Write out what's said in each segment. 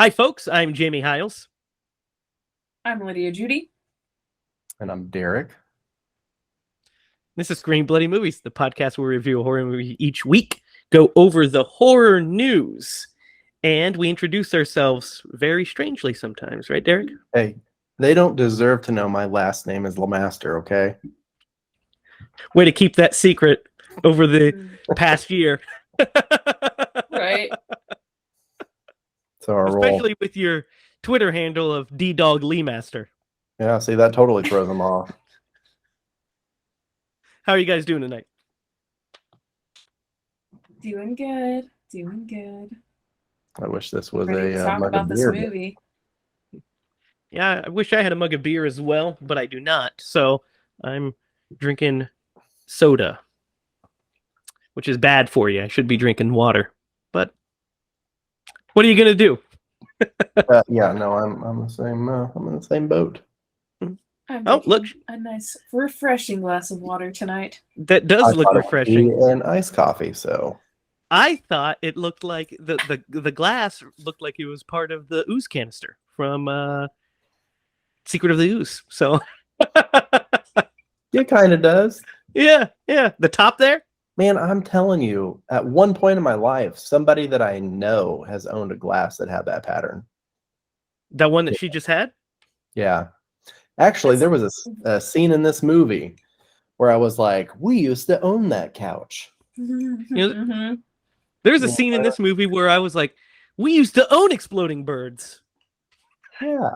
Hi, folks. I'm Jamie Hiles. I'm Lydia Judy. And I'm Derek. This is Screen Bloody Movies, the podcast where we review a horror movie each week, go over the horror news, and we introduce ourselves very strangely sometimes, right, Derek? Hey, they don't deserve to know my last name is Lamaster, okay? Way to keep that secret over the past year. Right. So our Especially role. with your Twitter handle of D-Dog Lee Master. Yeah, see, that totally throws them off. How are you guys doing tonight? Doing good. Doing good. I wish this was Ready to a talk mug about of this beer. movie. Yeah, I wish I had a mug of beer as well, but I do not. So I'm drinking soda, which is bad for you. I should be drinking water. But what are you gonna do? Yeah, no, I'm the same. I'm in the same boat. I'm Oh, look. a nice, refreshing glass of water tonight. That does I look thought it would be refreshing. an iced coffee, so I thought it looked like the glass looked like it was part of the ooze canister from Secret of the Ooze. So it kind of does. yeah. The top there. Man, I'm telling you, at one point in my life, somebody that I know has owned a glass that had that pattern. That one that she just had. Yeah. Actually, there was a scene in this movie where I was like, we used to own that couch. Mm-hmm. There's a scene in this movie where I was like, we used to own exploding birds. Yeah.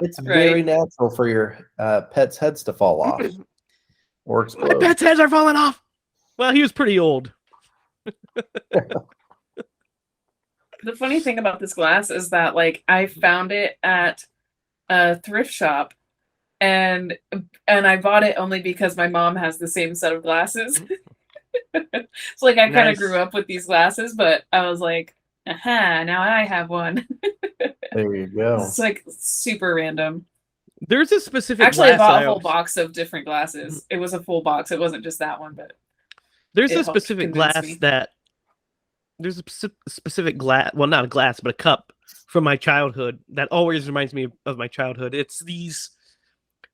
It's very natural for your pets' heads to fall off or My explode. pets' heads are falling off. Well, he was pretty old. The funny thing about this glass is that, like, I found it at a thrift shop, and I bought it only because my mom has the same set of glasses. So, like, I kind of grew up with these glasses, but I was like, aha, now I have one. There you go. It's like super random. There's a specific Actually, I glass bought a whole box of different glasses. It was a full box. It wasn't just that one, but there's it a helped specific convince glass me. that there's a specific glass. Well, not a glass, but a cup from my childhood that always reminds me of my childhood. It's these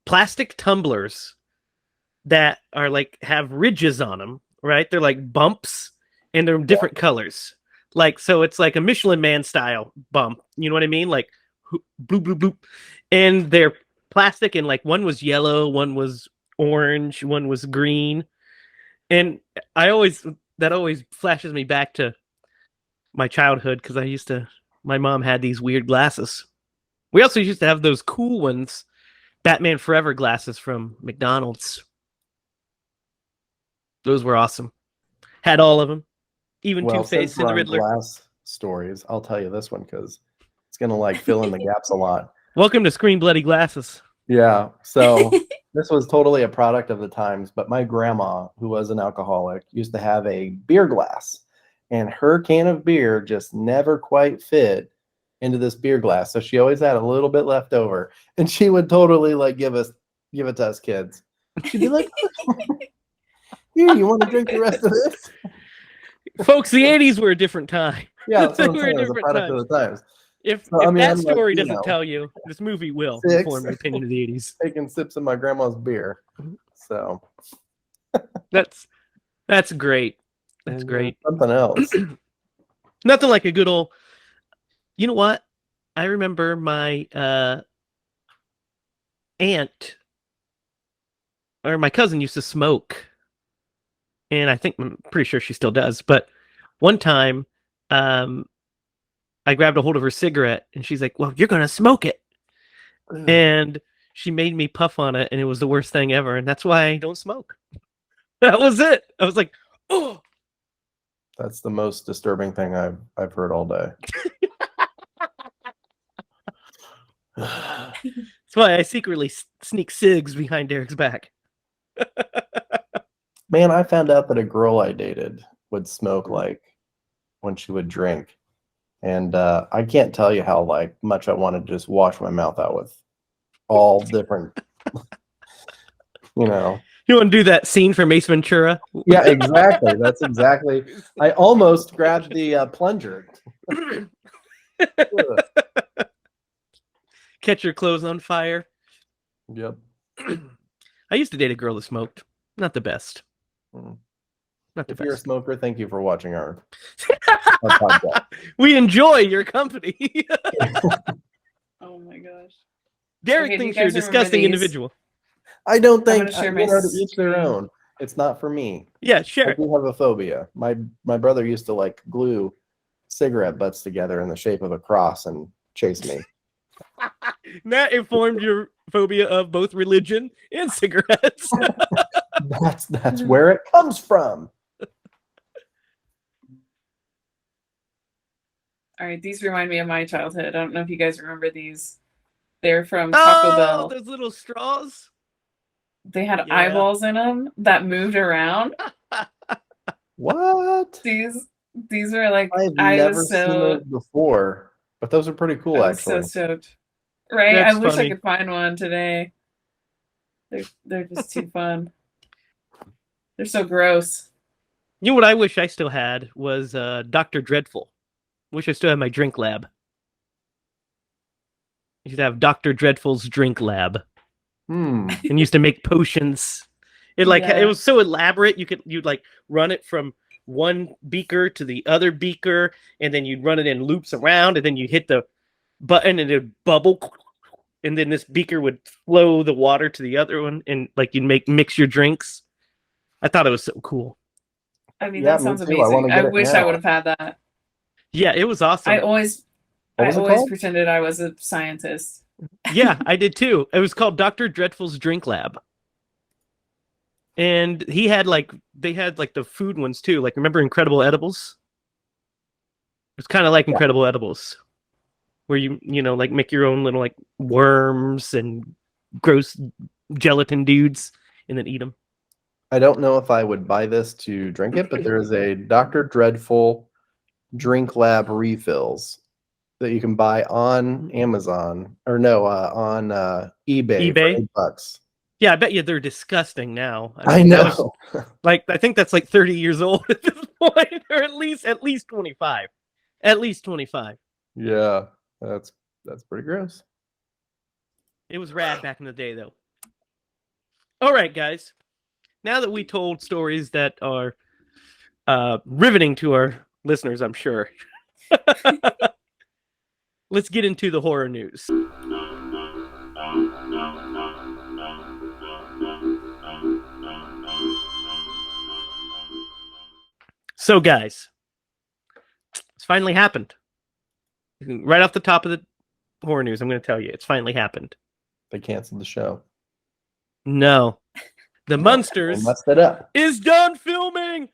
plastic tumblers that are like have ridges on them, right? They're like bumps and they're different colors. Like, so it's like a Michelin Man style bump. You know what I mean? Like bloop, bloop, bloop. And they're plastic, and like one was yellow, one was orange, one was green. And that always flashes me back to my childhood because my mom had these weird glasses. We also used to have those cool ones, Batman Forever glasses from McDonald's. Those were awesome. Had all of them. Even Two-Face and the Riddler. Glass stories, I'll tell you this one because it's going to like fill in the gaps a lot. Welcome to Screen Bloody Glasses. Yeah, so this was totally a product of the times, but my grandma, who was an alcoholic, used to have a beer glass, and her can of beer just never quite fit into this beer glass. So she always had a little bit left over, and she would totally like give it to us kids. She'd be like, "Here, you want to drink the rest of this?" Folks, the 80s were a different time. Yeah, that's what I'm They were saying. a It was a different product time. of the times. If I'm that like, story you doesn't know, tell you, this movie will six. inform your opinion of the 80s. Taking sips of my grandma's beer. So That's great. That's great. Something else. Nothing like a good old. You know what? I remember my aunt or my cousin used to smoke, and I'm pretty sure she still does. But one time, I grabbed a hold of her cigarette, and she's like, "Well, you're gonna smoke it," and she made me puff on it, and it was the worst thing ever. And that's why I don't smoke. That was it. I was like, "Oh." That's the most disturbing thing I've heard all day. That's why I secretly sneak cigs behind Derek's back. Man, I found out that a girl I dated would smoke like when she would drink. And I can't tell you how like much I wanted to just wash my mouth out with all different, you know. You want to do that scene from Ace Ventura? Yeah, exactly. That's exactly. I almost grabbed the plunger. Catch your clothes on fire. Yep. I used to date a girl that smoked. Not the best. Mm. Not the If you're a best. smoker, thank you for watching our podcast. We enjoy your company. Oh my gosh. Derek Okay, do you thinks you're a guys remember disgusting these? individual. I don't I'm think gonna share you my know, to each their screen. own. It's not for me. Yeah, I sure. do have a phobia. My brother used to like glue cigarette butts together in the shape of a cross and chase me. That informed your phobia of both religion and cigarettes. That's where it comes from. All right, these remind me of my childhood. I don't know if you guys remember these. They're from Taco Oh, Bell. those little straws. They had Yeah. eyeballs in them that moved around. What? These were like I've I never was seen so those before, but those are pretty cool, I was so actually. stoked. Right? That's I wish funny. I could find one today. They're just too fun. They're so gross. You know what I wish I still had was Dr. Dreadful. Wish I still had my drink lab. You should have Dr. Dreadful's drink lab. Hmm. And used to make potions. It Yeah. was so elaborate. You'd like run it from one beaker to the other beaker, and then you'd run it in loops around, and then you hit the button and it'd bubble, and then this beaker would flow the water to the other one, and like you'd mix your drinks. I thought it was so cool. I mean, Yeah, that me sounds too. I wanna amazing. get I it wish now. I would have had that. Yeah, it was awesome. I always What was it called? pretended I was a scientist. Yeah, I did too. It was called Dr. Dreadful's Drink Lab. And they had like the food ones too. Like, remember Incredible Edibles? It's kind of like Yeah. Incredible Edibles, where you like make your own little like worms and gross gelatin dudes and then eat them. I don't know if I would buy this to drink it, but there is a Dr. Dreadful Drink Lab refills that you can buy on Amazon or no, on eBay eBay? for $8. Yeah, I bet you they're disgusting now. I mean, that know. was like I think that's like 30 years old at this point, or at least 25. At least 25. Yeah, that's pretty gross. It was rad back in the day, though. All right, guys. Now that we told stories that are riveting to our listeners, I'm sure. Let's get into the horror news. So, guys, it's finally happened. Right off the top of the horror news, I'm going to tell you, it's finally happened. They canceled the show. No. The They Munsters messed it up. is done filming.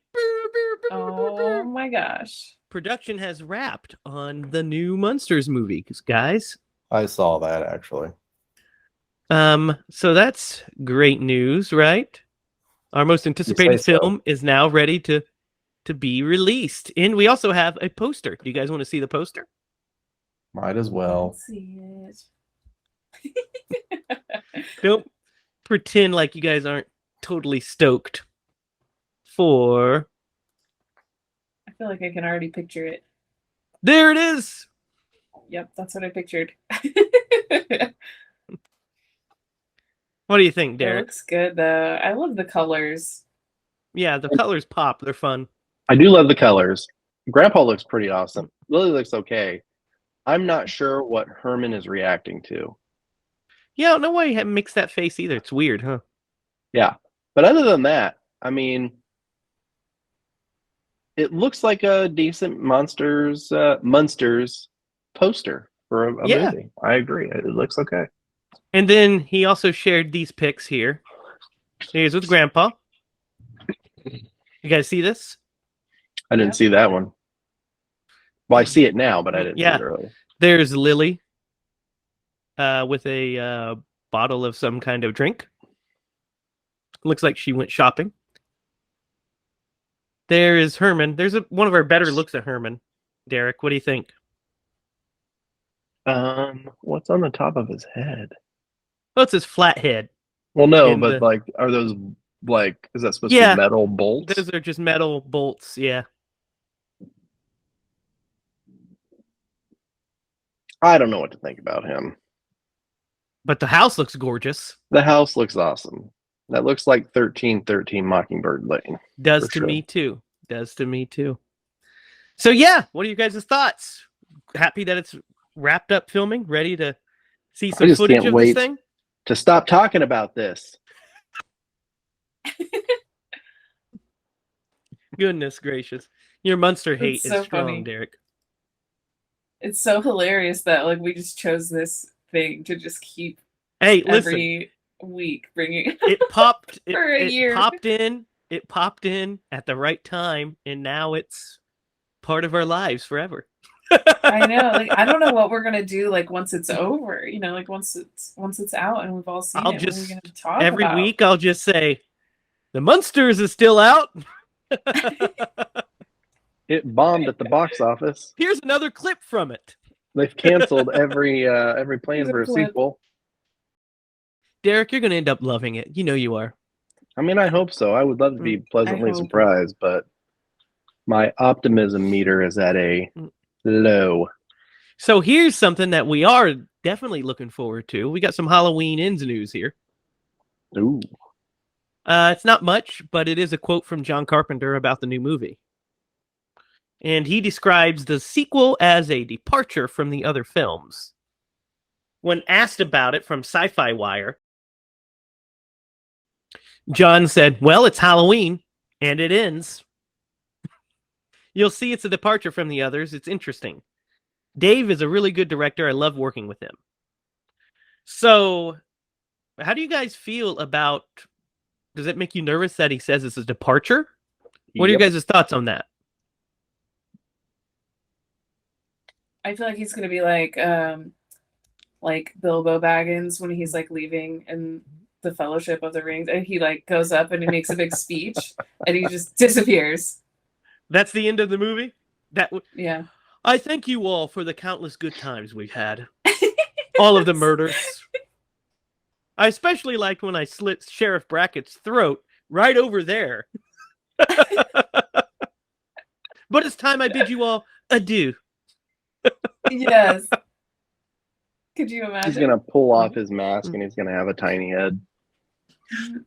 Oh my gosh. Production has wrapped on the new Munsters movie, guys. I saw that actually. So that's great news, right? Our most anticipated so. film is now ready to be released. And we also have a poster. Do you guys want to see the poster? Might as well. Let's see it. Don't pretend like you guys aren't totally stoked for... I feel like I can already picture it. There it is! Yep, that's what I pictured. What do you think, It Derek? looks good though. I love the colors. Yeah, the colors pop. They're fun. I do love the colors. Grandpa looks pretty awesome. Lily looks okay. I'm not sure what Herman is reacting to. Yeah, I don't know why he makes that face either. It's weird, huh? Yeah. But other than that, I mean, it looks like a decent Munsters poster for a movie. I agree. It looks okay. And then he also shared these pics here. Here's with Grandpa. You guys see this? I didn't see that one. Well, I see it now, but I didn't see Yeah. it earlier. There's Lily with a bottle of some kind of drink. Looks like she went shopping. There is Herman. There's one of our better looks at Herman. Derek, what do you think? What's on the top of his head? Well, it's his flat head. Well, no, And but like, are those like, is that supposed to Yeah. be metal bolts? Those are just metal bolts, yeah. I don't know what to think about him. But the house looks gorgeous. The house looks awesome. That looks like 1313 Mockingbird Lane. Does For to sure. me too. Does to me too. So yeah, what are you guys' thoughts? Happy that it's wrapped up filming, ready to see some just footage can't of wait. this thing? To stop talking about this. Goodness gracious. Your Munster hate so is strong, funny. Derek. It's so hilarious that like we just chose this thing to just keep Hey, listen. every week bringing It popped for a year. It popped in at the right time, and now it's part of our lives forever. I know. Like I don't know what we're gonna do like once it's over. You know, like once it's out and we've all seen I'll it. just What are we gonna talk every about? week I'll just say the Munsters is still out. It bombed at the box office. Here's another clip from it. They've canceled every plan Here's a for a clip. sequel. Derek, you're gonna end up loving it. You know you are. I mean, I hope so. I would love to be pleasantly hope. surprised, but my optimism meter is at a low. So here's something that we are definitely looking forward to. We got some Halloween Ends news here. Ooh. It's not much, but it is a quote from John Carpenter about the new movie. And he describes the sequel as a departure from the other films. When asked about it from Sci-Fi Wire, John said, well, it's Halloween, and it ends. You'll see it's a departure from the others. It's interesting. Dave is a really good director. I love working with him. So, how do you guys feel about... Does it make you nervous that he says it's a departure? What are you guys' thoughts on that? I feel like he's gonna be like Bilbo Baggins when he's like leaving in the Fellowship of the Rings, and he like goes up and he makes a big speech, and he just disappears. That's the end of the movie? Yeah. I thank you all for the countless good times we've had. All of the murders. I especially liked when I slit Sheriff Brackett's throat right over there. But it's time I bid you all adieu. Yes. Could you imagine? He's going to pull off his mask and he's going to have a tiny head.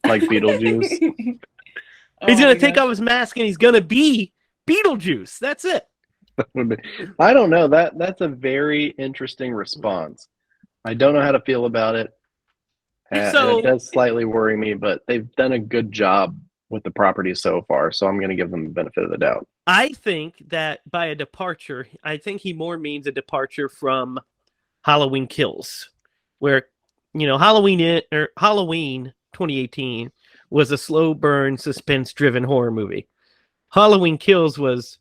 Like Beetlejuice. He's going to take off his mask and he's going to be Beetlejuice. That's it. I don't know. That's a very interesting response. I don't know how to feel about it. So, it does slightly worry me, but they've done a good job with the property so far, so I'm going to give them the benefit of the doubt. I think that by a departure, I think he more means a departure from Halloween Kills, where, you know, Halloween 2018 was a slow burn, suspense-driven horror movie. Halloween Kills was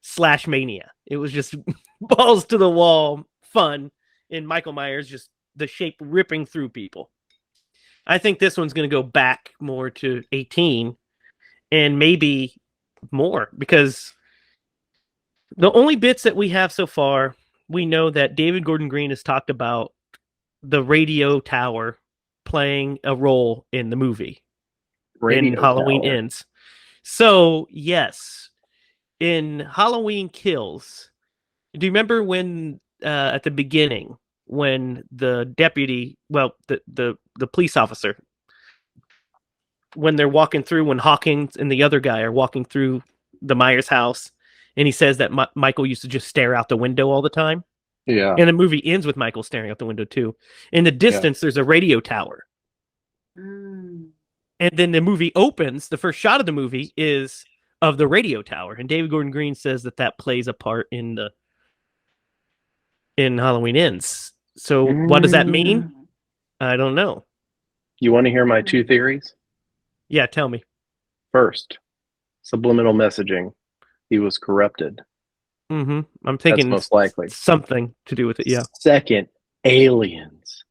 slash mania. It was just balls to the wall fun, and Michael Myers just the shape ripping through people. I think this one's going to go back more to 18 and maybe more, because the only bits that we have so far, we know that David Gordon Green has talked about the radio tower playing a role in the movie in Halloween Ends. So, yes, in Halloween Kills, do you remember when at the beginning when the deputy, the police officer, when they're walking through, when Hawkins and the other guy are walking through the Myers house, and he says that Michael used to just stare out the window all the time? Yeah. And the movie ends with Michael staring out the window too. In the distance, there's a radio tower. And then the movie opens, the first shot of the movie is of the radio tower. And David Gordon Green says that plays a part in Halloween Ends. So what does that mean? I don't know. You want to hear my two theories? Yeah, tell me. First, subliminal messaging. He was corrupted. I'm thinking that's most likely something to do with it. Yeah. Second, aliens.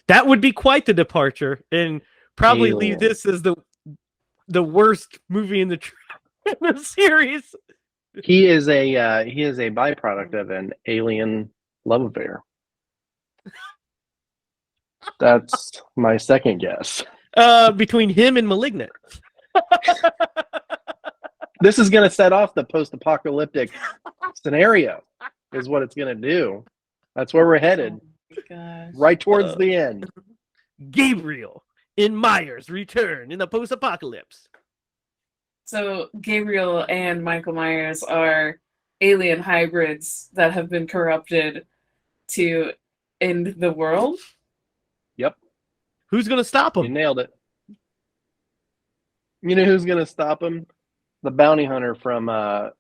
That would be quite the departure, and probably leave this as the worst movie in the series. He is a byproduct of an alien love affair. That's my second guess. Between him and Malignant. This is going to set off the post-apocalyptic scenario, is what it's going to do. That's where we're headed. Oh my gosh. Right towards the end. Gabriel and Myers return in the post-apocalypse. So Gabriel and Michael Myers are alien hybrids that have been corrupted to end the world. Yep. Who's gonna stop You them? nailed it. You know who's gonna stop him? The bounty hunter from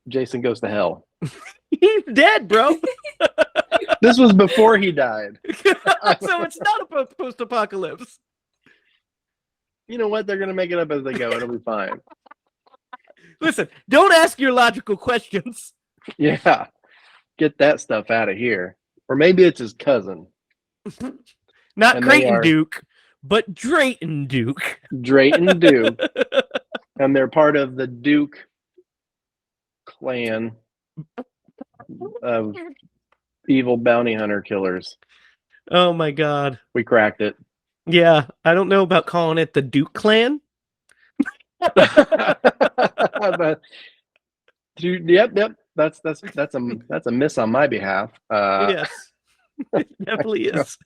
Jason Goes to Hell. He's dead, bro. This was before he died. So it's not a post-apocalypse. You know what? They're gonna make it up as they go. It'll be fine. Listen, don't ask your logical questions. Yeah. Get that stuff out of here. Or maybe it's his cousin. Not And they Creighton are- Duke, but Drayton Duke. Drayton Duke. And they're part of the Duke clan of evil bounty hunter killers. Oh my god. We cracked it. Yeah, I don't know about calling it the Duke clan. But, yep. That's a miss on my behalf. Yes. It definitely is.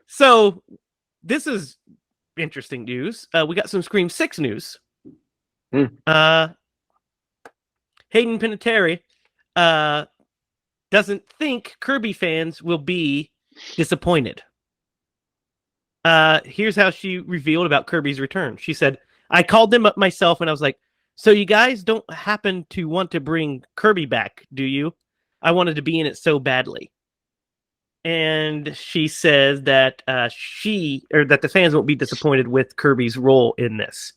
So this is interesting news. We got some Scream 6 news. Hayden Panettiere doesn't think Kirby fans will be disappointed. Here's how she revealed about Kirby's return. She said, I called them up myself and I was like, so you guys don't happen to want to bring Kirby back, do you? I wanted to be in it so badly. And she says that that the fans won't be disappointed with Kirby's role in this.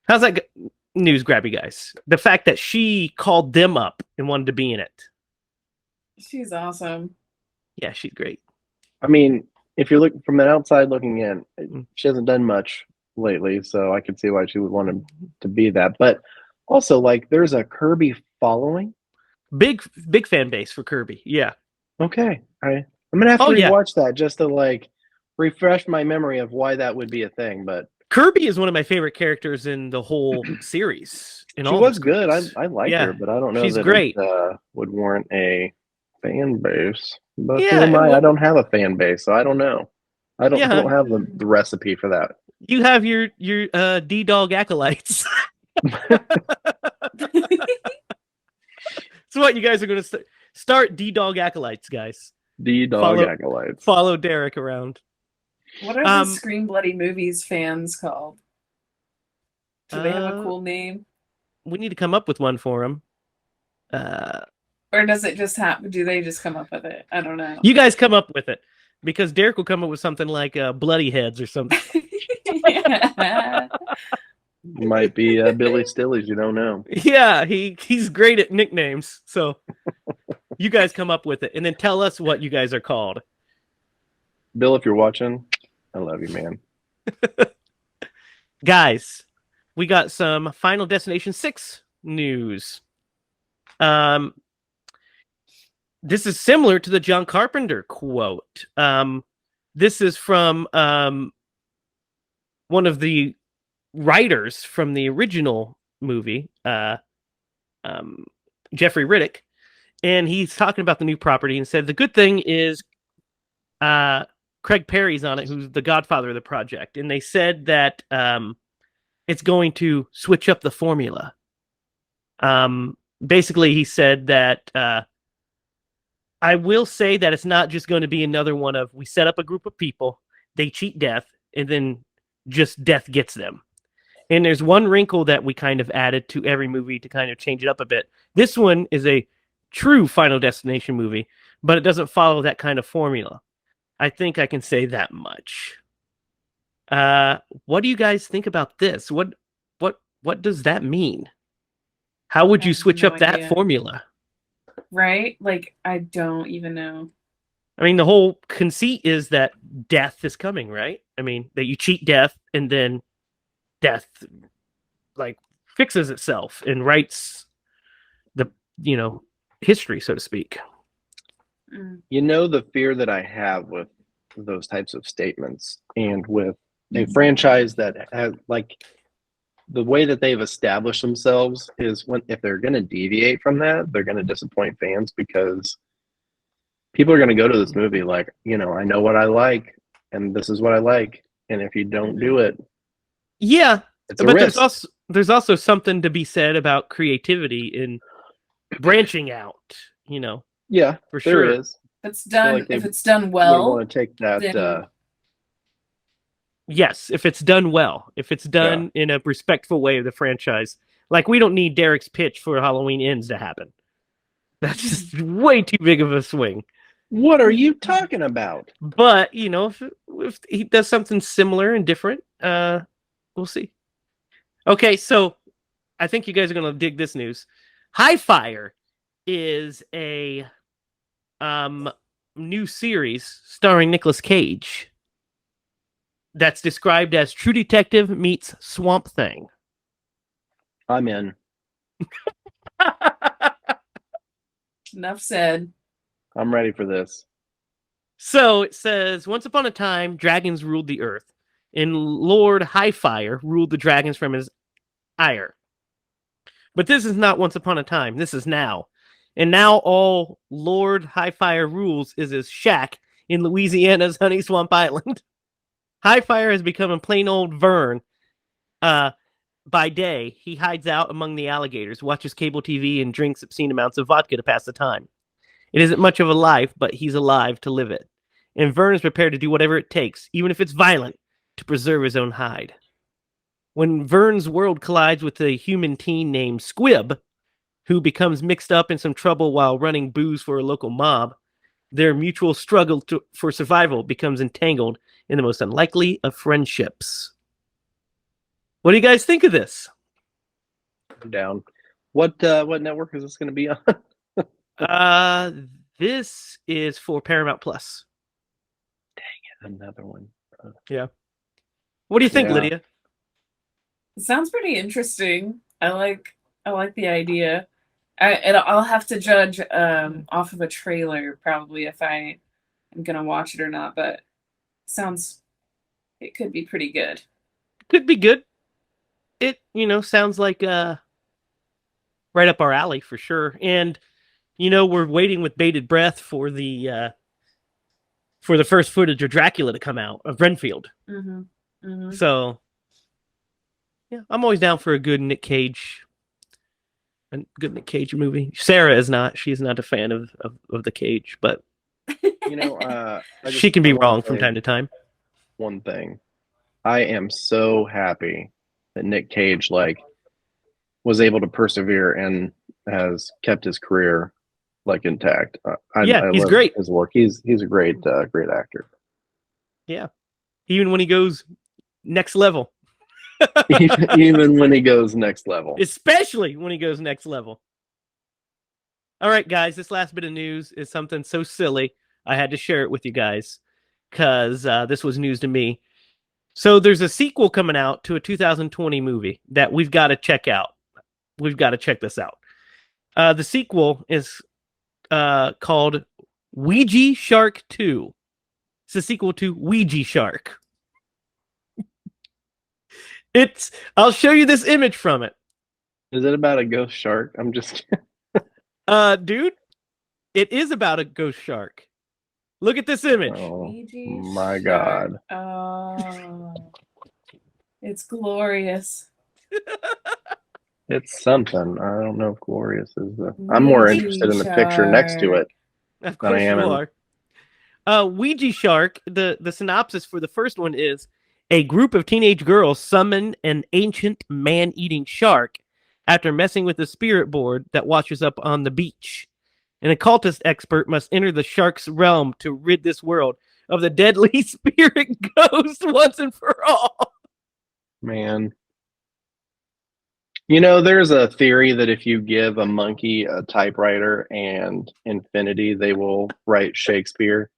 How's that news grab you guys? The fact that she called them up and wanted to be in it. She's awesome. Yeah, she's great. I mean, if you're looking from an outside looking in, she hasn't done much lately, so I could see why she would want to be that. But also, like, there's a Kirby following. Big fan base for Kirby. Yeah. Okay, I'm gonna have to Oh, yeah. rewatch that just to like refresh my memory of why that would be a thing. But Kirby is one of my favorite characters in the whole series. she was good. I like Yeah, her, but I don't know she's that great. it would warrant a fan base. But Yeah, who am I? well- I don't have a fan base, so I don't know. I don't have the recipe for that. You have your D-Dog acolytes. So what you guys are going to start D-Dog acolytes, guys. D-Dog acolytes. Follow Derek around. What are the Scream Bloody Movies fans called? Do they have a cool name? We need to come up with one for them. Or does it just happen? Do they just come up with it? I don't know. You guys come up with it. Because Derek will come up with something like Bloody Heads or something. Yeah. Might be Billy Stillies. You don't know. Yeah, he's great at nicknames. So you guys come up with it. And then tell us what you guys are called. Bill, if you're watching, I love you, man. Guys, we got some Final Destination 6 news. This is similar to the John Carpenter quote. This is from one of the writers from the original movie, Jeffrey Riddick, and he's talking about the new property and said the good thing is Craig Perry's on it, who's the godfather of the project, and they said that it's going to switch up the formula. Basically, he said that I will say that it's not just going to be another one of we set up a group of people, they cheat death, and then just death gets them. And there's one wrinkle that we kind of added to every movie to kind of change it up a bit. This one is a true Final Destination movie, but it doesn't follow that kind of formula. I think I can say that much. What do you guys think about this? What does that mean? How would you switch up that formula? Right? Like, I don't even know. I mean, the whole conceit is that death is coming, right? I mean, that you cheat death and then death like fixes itself and writes the, history, so to speak. You know, the fear that I have with those types of statements and with a franchise that has, like, the way that they've established themselves is if they're going to deviate from that, they're going to disappoint fans because people are going to go to this movie like, I know what I like, and this is what I like, and if you don't do it, Yeah, it's a but risk. there's also something to be said about creativity in branching out. Yeah, for there sure. is. If it's done, like they if it's done Would well, want to take that. then- Yes, if it's done well, if it's done in a respectful way of the franchise. Like, we don't need Derek's pitch for Halloween Ends to happen. That's just way too big of a swing. What are you talking about? But, if he does something similar and different, we'll see. Okay, so I think you guys are going to dig this news. Highfire is a new series starring Nicolas Cage that's described as True Detective meets Swamp Thing. I'm in. Enough said. I'm ready for this. So it says, once upon a time, dragons ruled the earth, and Lord Highfire ruled the dragons from his ire. But this is not once upon a time. This is now. And now all Lord Highfire rules is his shack in Louisiana's Honey Swamp Island. Highfire has become a plain old Vern. By day, he hides out among the alligators, watches cable TV, and drinks obscene amounts of vodka to pass the time. It isn't much of a life, but he's alive to live it. And Vern is prepared to do whatever it takes, even if it's violent, to preserve his own hide. When Vern's world collides with a human teen named Squib, who becomes mixed up in some trouble while running booze for a local mob, their mutual struggle for survival becomes entangled in the most unlikely of friendships. What do you guys think of this? I'm down. What network is this going to be on? This is for Paramount Plus. Another one. Yeah. What do you think, Yeah. Lydia? It sounds pretty interesting. I like the idea. I'll have to judge off of a trailer probably if I am gonna watch it or not. But it could be pretty good. Could be good. It, sounds like right up our alley for sure. And we're waiting with bated breath for the first footage of Dracula to come out of Renfield. Mm-hmm. Mm-hmm. So yeah, I'm always down for a good Nick Cage movie. Sarah is not. She's not a fan of the Cage, but she can be wrong from time to time. One thing, I am so happy that Nick Cage was able to persevere and has kept his career intact. I he's love great. his work. He's a great actor. Yeah, even when he goes next level. Even when he goes next level. Especially when he goes next level. All right, guys, this last bit of news is something so silly, I had to share it with you guys because this was news to me. So there's a sequel coming out to a 2020 movie that we've got to check out. We've got to check this out. The sequel is called Ouija Shark 2. It's a sequel to Ouija Shark. I'll show you this image from it. Is it about a ghost shark? I'm just dude, it is about a ghost shark. Look at this image. Oh Ouija my Shark. God. Oh, it's glorious. It's something. I don't know if glorious is the. I'm more interested in the picture next to it. Of course you are. Ouija Shark, the synopsis for the first one is: a group of teenage girls summon an ancient man-eating shark after messing with the spirit board that washes up on the beach. An occultist expert must enter the shark's realm to rid this world of the deadly spirit ghost once and for all. Man. There's a theory that if you give a monkey a typewriter and infinity, they will write Shakespeare.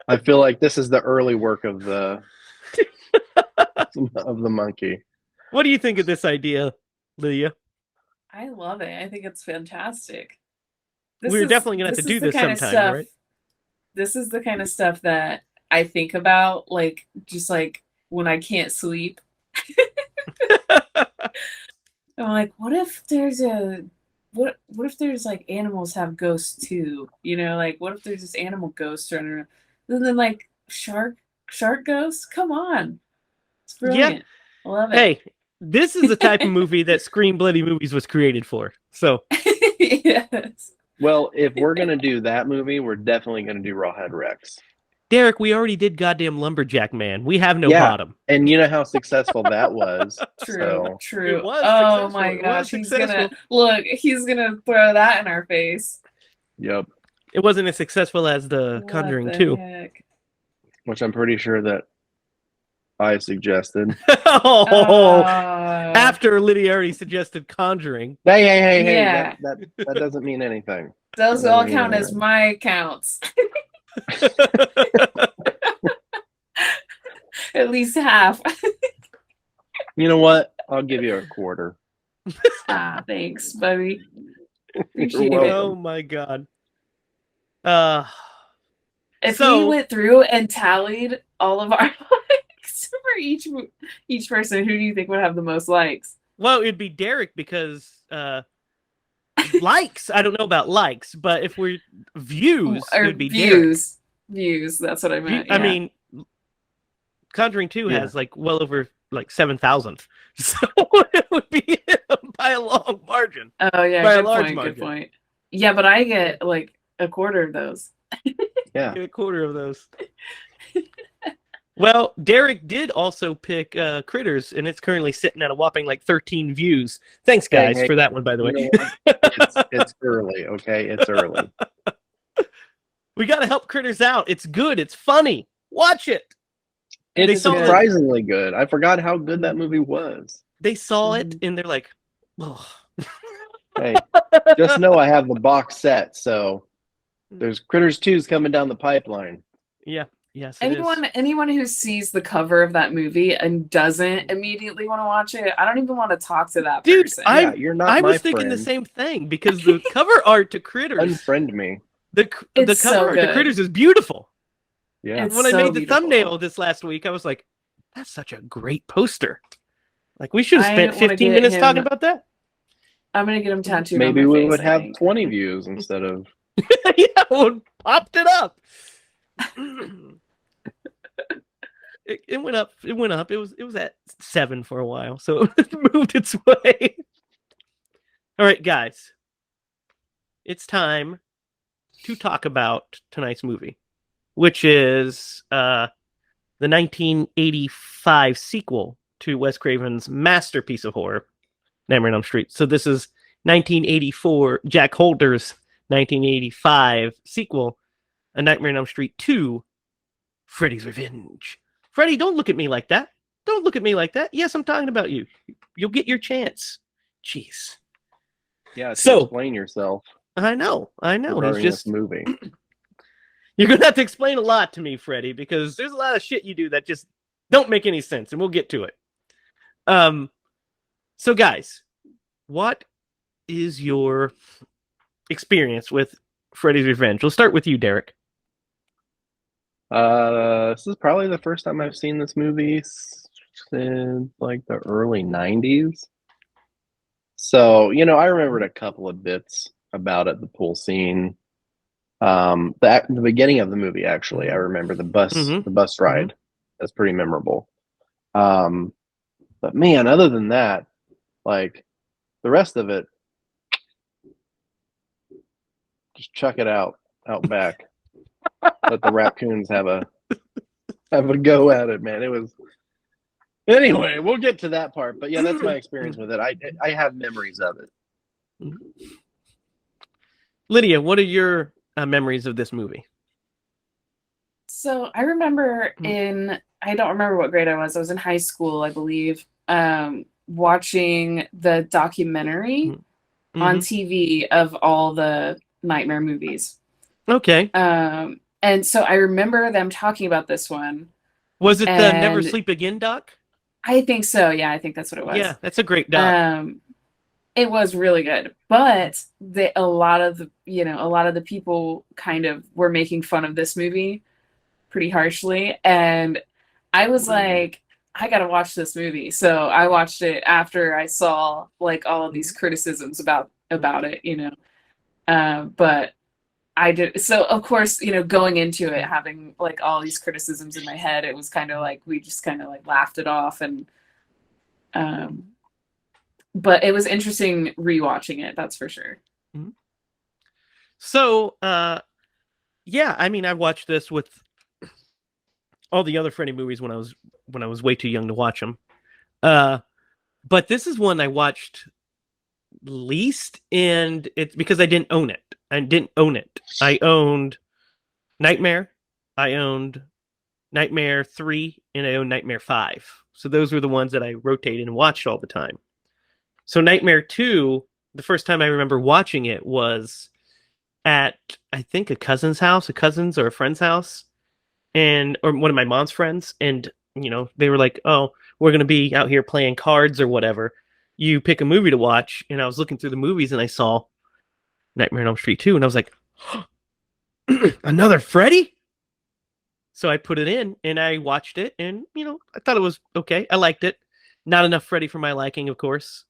I feel like this is the early work of the monkey. What do you think of this idea, Lydia? I love it. I think it's fantastic. We're definitely going to have to do this sometime, right? This is the kind of stuff that I think about, just when I can't sleep. I'm like, what if there's like animals have ghosts too? You know, like what if there's this animal ghost running around? And then like shark ghosts? Come on. It's Yeah. brilliant. I love it. Hey, this is the type of movie that Scream Bloody Movies was created for. So Yes. Well, if we're gonna do that movie, we're definitely gonna do Rawhead Rex. Derek, we already did goddamn Lumberjack Man. We have no Yeah. bottom. And you know how successful that was. True, So true. It was Oh successful. my It gosh, was successful. he's gonna throw that in our face. yep. It wasn't as successful as The What Conjuring the 2. heck? Which I'm pretty sure that I suggested. Oh, Oh. after Lydia already suggested Conjuring. Hey, Yeah. that doesn't mean anything. Those That all doesn't mean count as anything. my counts. At least half. You know what? I'll give you a quarter. Thanks, buddy. You're Appreciate it. welcome. Oh my god. If So- we went through and tallied all of our likes for each person, who do you think would have the most likes? Well, it'd be Derek because likes. I don't know about likes, but if we're views, Or it'd be Derek. Views. That's what I meant. I yeah. mean, Conjuring 2 Yeah. has like well over like 7,000. So it would be by a long margin. Oh yeah, by a good large point. margin. Good point. Yeah, but I get like a quarter of those. Yeah. Get a quarter of those. Well, Derek did also pick Critters, and it's currently sitting at a whopping like 13 views. Thanks, guys, Hey, for that one, by the way. You know what? It's early, okay? It's early. We got to help Critters out. It's good. It's funny. Watch it. It They is saw it. surprisingly good. I forgot how good that movie was. They saw it, Mm-hmm. and they're like, oh. Hey, just know I have the box set, so there's Critters 2's coming down the pipeline. Yeah. Yes, it is. Anyone who sees the cover of that movie and doesn't immediately want to watch it, I don't even want to talk to that Dude, person. Yeah, you're not I my was thinking the friend. same thing because the cover art to Critters, Unfriend me. the It's cover so art to good. Critters is beautiful. Yeah. It's When I so made the beautiful. thumbnail this last week, I was like, that's such a great poster. Like, we should have I spent wanna 15 get minutes him- talking about that. I'm gonna get him tattooed. Maybe on my we face, would I have think. 20 views instead of. Yeah, we popped it up. It went up. It went up. It was at 7 for a while, so it moved its way. All right, guys. It's time to talk about tonight's movie, which is the 1985 sequel to Wes Craven's masterpiece of horror, Nightmare on Elm Street. So this is 1984, Jack Holder's 1985 sequel, A Nightmare on Elm Street 2, Freddy's Revenge. Freddy, don't look at me like that. Don't look at me like that. Yes, I'm talking about you. You'll get your chance. Jeez. Yeah, to So- explain yourself I know. He's regarding just... this movie. You're going to have to explain a lot to me, Freddy, because there's a lot of shit you do that just don't make any sense, and we'll get to it. So, guys, what is your experience with Freddy's Revenge? We'll start with you, Derek. This is probably the first time I've seen this movie since like the early 90s. So, I remembered a couple of bits about it, the pool scene. The beginning of the movie, actually, I remember the bus ride. That's pretty memorable. But man, other than that, like the rest of it, just chuck it out back. Let the raccoons have a go at it, man. It was. Anyway, we'll get to that part. But yeah, that's my experience with it. I have memories of it. Lydia, what are your memories of this movie? So I remember I don't remember what grade I was. I was in high school, I believe, watching the documentary on TV of all the Nightmare movies. Okay. And so I remember them talking about this one. Was it the Never and- Sleep Again doc? I think so. Yeah, I think that's what it was. Yeah, that's a great doc. It was really good, but a lot of the people kind of were making fun of this movie pretty harshly, and I was like, I gotta watch this movie. So I watched it after I saw like all of these criticisms about it, you know. But I did so of course, you know, going into it having like all these criticisms in my head, it was kind of like we just kind of like laughed it off and um but it was interesting rewatching it, that's for sure. Mhm. So, yeah, I mean, I watched this with all the other Freddy movies when I was way too young to watch them. But this is one I watched least, and it's because I didn't own it. I didn't own it. I owned Nightmare, I owned Nightmare 3, and I owned Nightmare 5. So those were the ones that I rotated and watched all the time. So Nightmare 2, the first time I remember watching it was at, I think, a cousin's house, a cousin's or a friend's house, or one of my mom's friends, and you know, they were like, "Oh, we're gonna be out here playing cards or whatever. You pick a movie to watch." And I was looking through the movies, and I saw Nightmare on Elm Street 2, and I was like, "Another Freddy?" So I put it in, and I watched it, and you know, I thought it was okay. I liked it. Not enough Freddy for my liking, of course,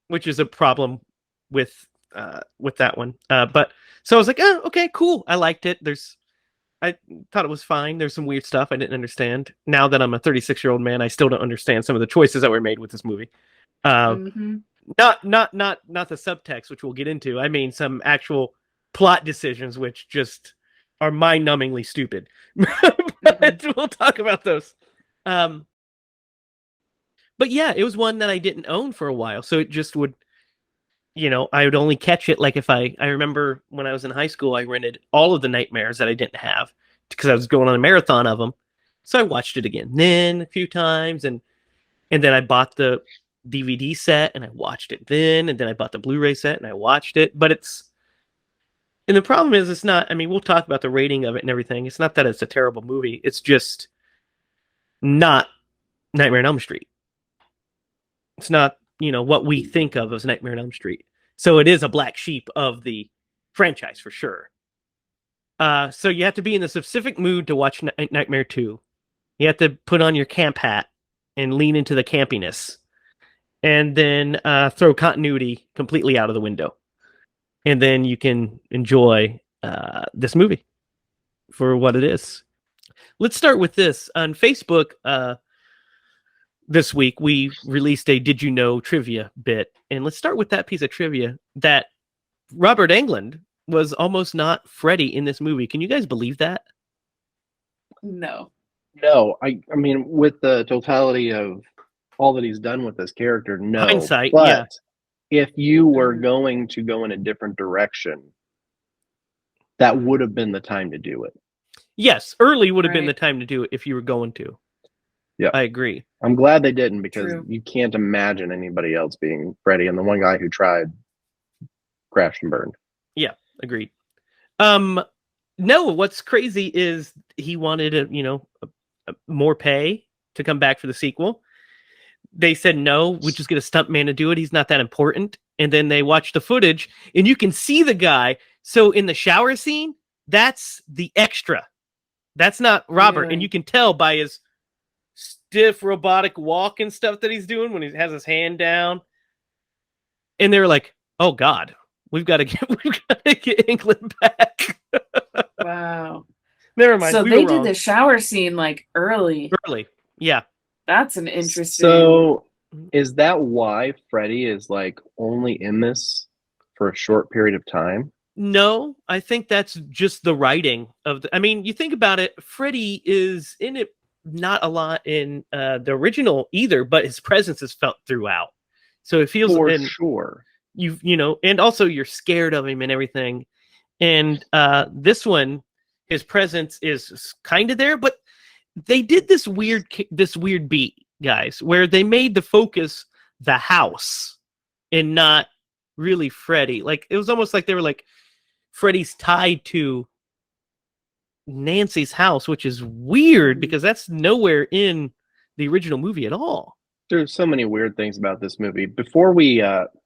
which is a problem with that one. But so I was like, "Oh, okay, cool. I liked it." I thought it was fine. There's some weird stuff I didn't understand. Now that I'm a 36-year-old man, I still don't understand some of the choices that were made with this movie. Mm-hmm. Not the subtext, which we'll get into. I mean, some actual plot decisions, which just are mind-numbingly stupid. But we'll talk about those. But yeah, it was one that I didn't own for a while, so it just would, you know, I would only catch it like if I remember when I was in high school, I rented all of the Nightmares that I didn't have because I was going on a marathon of them. So I watched it again then a few times, and then I bought the DVD set and I watched it then, and then I bought the Blu-ray set and I watched it. But and the problem is it's not, I mean, we'll talk about the rating of it and everything. It's not that it's a terrible movie. It's just not Nightmare on Elm Street. It's not, you know, what we think of as Nightmare on Elm Street. So it is a black sheep of the franchise for sure. So you have to be in the specific mood to watch Nightmare 2. You have to put on your camp hat and lean into the campiness, and then throw continuity completely out of the window. And then you can enjoy this movie for what it is. Let's start with this. On Facebook, this week, we released a Did You Know trivia bit. And let's start with that piece of trivia that Robert Englund was almost not Freddy in this movie. Can you guys believe that? No. No, I mean, with the totality of all that he's done with this character, no. Hindsight, but yeah. if you were going to go in a different direction, that would have been the time to do it. Yes, early would have been the Right. time to do it if you were going to. Yeah. I agree. I'm glad they didn't, because True. you can't imagine anybody else being Freddy, and the one guy who tried crashed and burned. Yeah, agreed. No, what's crazy is he wanted a more pay to come back for the sequel. They said no, we just get a stuntman to do it. He's not that important. And then they watched the footage, and you can see the guy. So in the shower scene, that's the extra. That's not Robert, Really? and you can tell by his stiff robotic walk and stuff that he's doing when he has his hand down. And they're like, "Oh God, we've got to get England back." Wow. Never mind. So we they were did wrong. the shower scene like early. Yeah. That's an interesting. So is that why Freddy is like only in this for a short period of time? No, I think that's just the writing of I mean, you think about it, Freddy is in it not a lot in the original either, but his presence is felt throughout. So it feels For sure. you know, and also you're scared of him and everything. And this one, his presence is kind of there, but they did this weird beat, guys, where they made the focus the house and not really Freddy. Like it was almost like they were like, Freddy's tied to Nancy's house, which is weird because that's nowhere in the original movie at all. There's so many weird things about this movie. Before we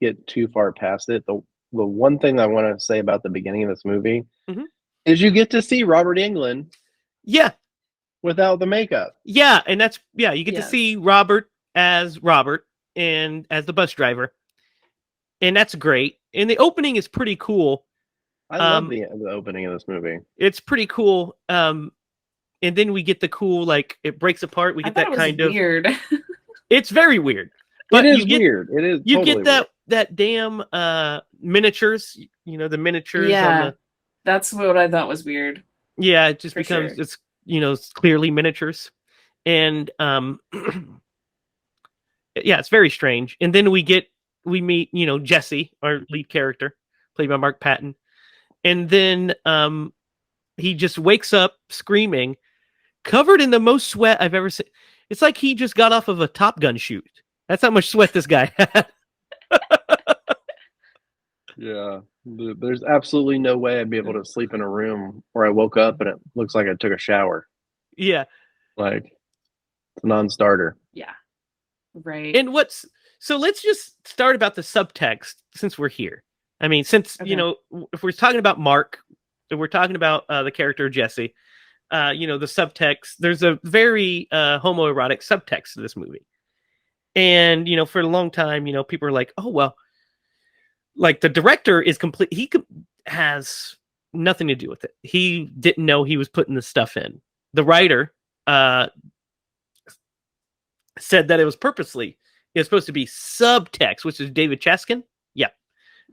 get too far past it, the one thing I want to say about the beginning of this movie Mhm. is you get to see Robert Englund. Yeah. without the makeup. Yeah, and that's you get to Yes. see Robert as Robert and as the bus driver. And that's great. And the opening is pretty cool. I love the opening of this movie. It's pretty cool. And then we get the cool, like, it breaks apart. We I get thought that it was kind of weird. It's very weird. But It is you get, weird. It is. You totally get that damn miniatures. You know, the miniatures on Yeah, the. that's what I thought was weird. Yeah, it just For becomes sure. it's it's clearly miniatures, and yeah, it's very strange. And then we meet Jesse, our lead character, played by Mark Patton, and then he just wakes up screaming, covered in the most sweat I've ever seen. It's like he just got off of a Top Gun shoot. That's how much sweat this guy had. Yeah. There's absolutely no way I'd be able to sleep in a room where I woke up and it looks like I took a shower. Yeah. Like, it's a non-starter. Yeah. Right. And so let's just start about the subtext since we're here. I mean, since, Okay. If we're talking about Mark, if we're talking about the character Jesse, the subtext, there's a very homoerotic subtext to this movie. And, for a long time, people are like, oh, well, like the director is complete. He has nothing to do with it. He didn't know he was putting this stuff in. The writer said that it was supposed to be subtext, which is David Chaskin. Yeah.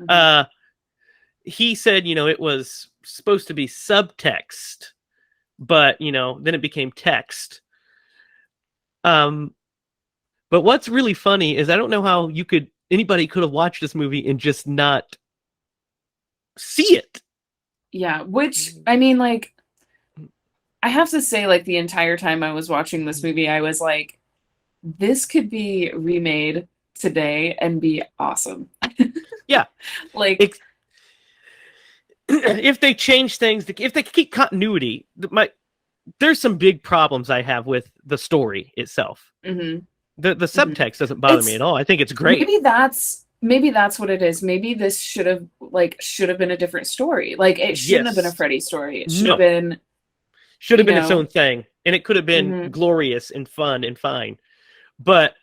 Mhm. He said, it was supposed to be subtext, but, then it became text. But what's really funny is I don't know how anybody could have watched this movie and just not see it. Yeah, which I mean, like, I have to say, like, the entire time I was watching this movie, I was like, this could be remade today and be awesome. Yeah. Like, if they change things, if they keep continuity, there's some big problems I have with the story itself. mhm. The subtext doesn't bother me at all. I think it's great. Maybe that's what it is. Maybe this should have been a different story. Like, it shouldn't have been a Yes. Freddy story. It No. should have been its own thing, and it could have been Mhm. glorious and fun and fine. But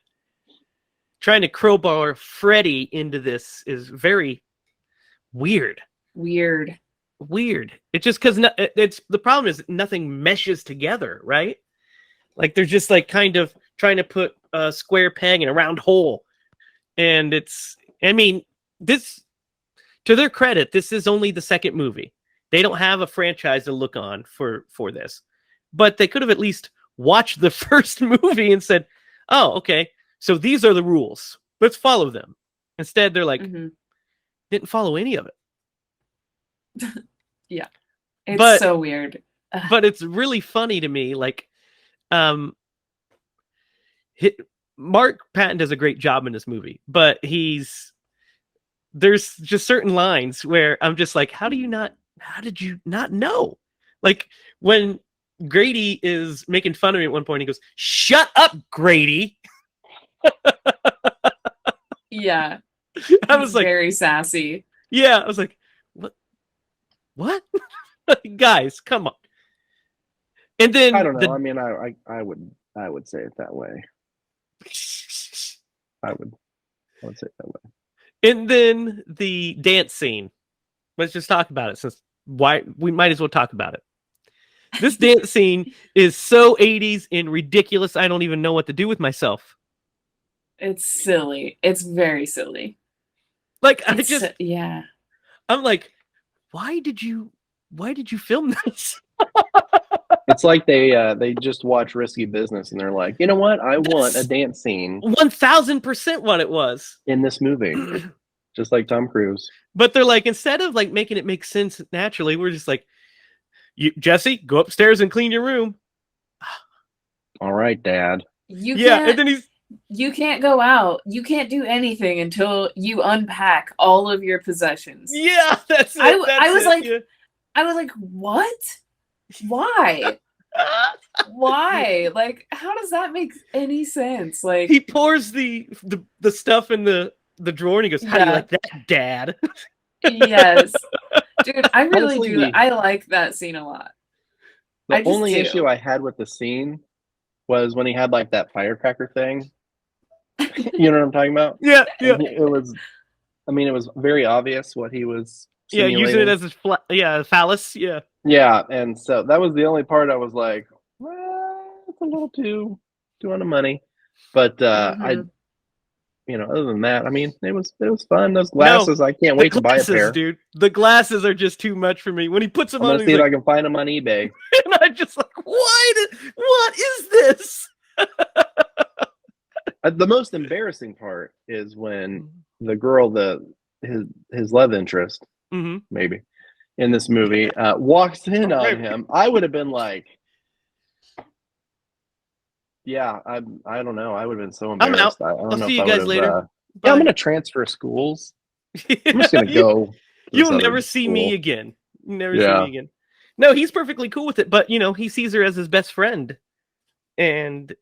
trying to crowbar Freddy into this is very weird. weird. It's just because it's the problem is nothing meshes together, right? Like they're just like kind of trying to put a square peg in a round hole, and this, to their credit, this is only the second movie. They don't have a franchise to look on for this, but they could have at least watched the first movie and said, "Oh, okay, so these are the rules. Let's follow them." Instead, they're like, Mhm. didn't follow any of it. Yeah. It's But- so weird. But it's really funny to me, like, Mark Patton does a great job in this movie, but there's just certain lines where I'm just like, how did you not know? Like when Grady is making fun of me at one point, he goes, "Shut up, Grady." Yeah. I was He's like, very sassy. yeah, I was like, what? Guys, come on. And then I don't know. I mean, I would say it that way. I would say it that way. And then the dance scene. Let's just talk about it, since we might as well talk about it. This dance scene is so 80s and ridiculous. I don't even know what to do with myself. It's silly. It's very silly. Like Yeah. I'm like, why did you film this? It's like they just watch Risky Business and they're like, you know what? I want a dance scene 1000% what it was. in this movie, just like Tom Cruise. But they're like, instead of like making it make sense naturally, we're just like, Jesse, go upstairs and clean your room. All right, Dad. And then You can't go out. You can't do anything until you unpack all of your possessions. yeah, that's it. I was like, yeah. I was like, what? Why? Why? Like, how does that make any sense? Like, He pours the stuff in the drawer and he goes, "How do you Yeah. like that, Dad?" yes, dude, I really Honestly, do. I like that scene a lot. The just only do. issue I had with the scene was when he had like that firecracker thing. You know what I'm talking about? Yeah, yeah, And it was, I mean, it was very obvious what he was yeah. Using it simulating. as a phallus. Yeah. Yeah, and so that was the only part I was like, well, it's a little too on the money. But Mhm. other than that, I mean, it was fun. Those No, glasses, I can't the wait to buy a glasses, pair. dude. The glasses are just too much for me. When he puts them I'm on, gonna he's see if like, I can find them on eBay. and I'm just like, what is this? The most embarrassing part is when the girl, his love interest, Mm-hmm. maybe in this movie, walks in on Right. him. I would have been like, yeah, I don't know. I would have been so I'm out. embarrassed. I I'll don't know see if you I would guys have. later. Yeah, I'm Bye. gonna transfer schools. I'm just gonna go to this You'll other never see me school. again. You never see Yeah. me again. No, he's perfectly cool with it, but he sees her as his best friend, and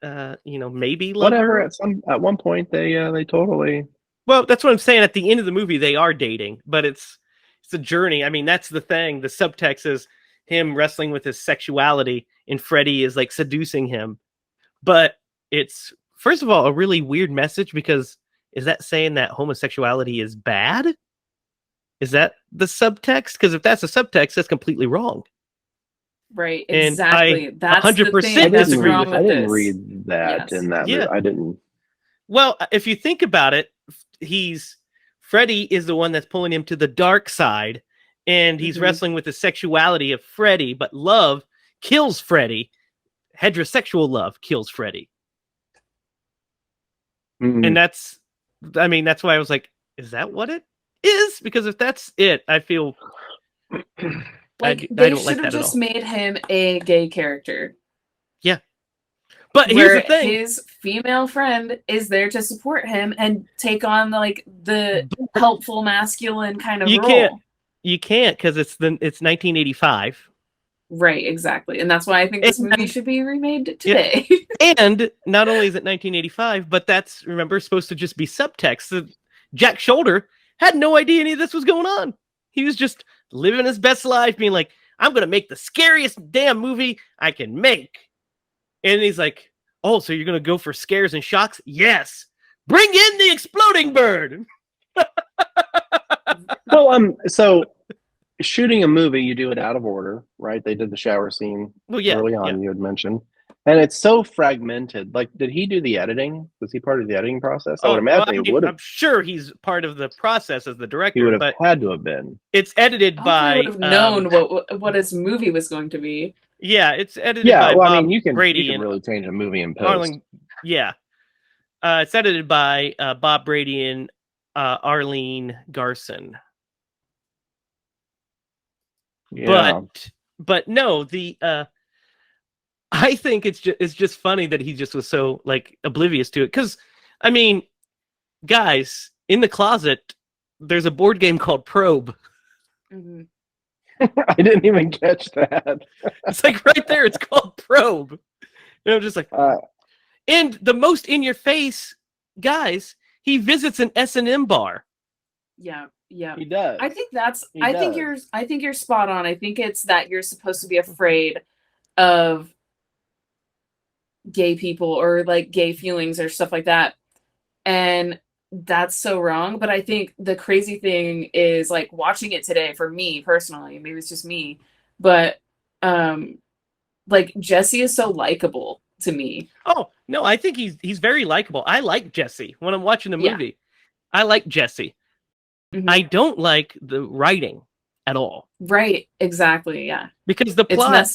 maybe love Whatever. her. At one point they totally. Well, that's what I'm saying. At the end of the movie, they are dating, but it's a journey. I mean, that's the thing. The subtext is him wrestling with his sexuality, and Freddy is like seducing him. But it's first of all a really weird message because is that saying that homosexuality is bad? Is that the subtext? Because if that's the subtext, that's completely wrong. Right, And I exactly. That's the 100% thing that's disagree wrong with I it. with didn't this. read that Yes. in that movie. Yeah. I didn't. Well, if you think about it, Freddy is the one that's pulling him to the dark side, and he's Mhm. wrestling with the sexuality of Freddy, but love kills Freddy. Heterosexual love kills Freddy. Mm. And that's why I was like, is that what it is? Because if that's it, I feel Like I they don't like should have that at just all. made him a gay character. Yeah. But here's Where the thing. his female friend is there to support him and take on like the helpful masculine kind of You role. can't because it's 1985. Right, exactly. And that's why I think this movie And should be remade today. and not only is it 1985, but that's remember supposed to just be subtext. Jack Shoulder had no idea any of this was going on. He was just living his best life, being like, "I'm gonna make the scariest damn movie I can make." And he's like, "Oh, so you're gonna go for scares and shocks? Yes. Bring in the exploding bird." Well, so shooting a movie, you do it out of order, right? They did the shower scene Well, yeah, early yeah. on, you had mentioned. And it's so fragmented. Like, did he do the editing? Was he part of the editing process? I would imagine he would have. I'm sure he's part of the process as the He director, would have but had to have been. it's edited Hopefully would by have known what his movie was going to be. yeah, it's edited Yeah, by well, I Bob mean, you can Brady and really change a movie in post. Arlen. Yeah, it's edited by Bob Brady and Arlene Garson. Yeah. But no, the I think it's just funny that he just was so like oblivious to it. Because I mean, guys, in the closet, there's a board game called Probe. Mm-hmm. I didn't even catch that. It's like right there. It's called Probe. And I'm just like, and the most in your face, guys. He visits an S&M bar. Yeah, yeah. He does. I think that's. He I think you're spot on. I think it's that you're supposed to be afraid of gay people or like gay feelings or stuff like that, and that's so wrong. But I think the crazy thing is like watching it today for me personally. Maybe it's just me, but like Jesse is so likable to me. Oh no, I think he's very likable. I like Jesse when I'm watching the movie. Yeah. I like Jesse. Mm-hmm. I don't like the writing at all. Right, exactly, yeah. Because the plot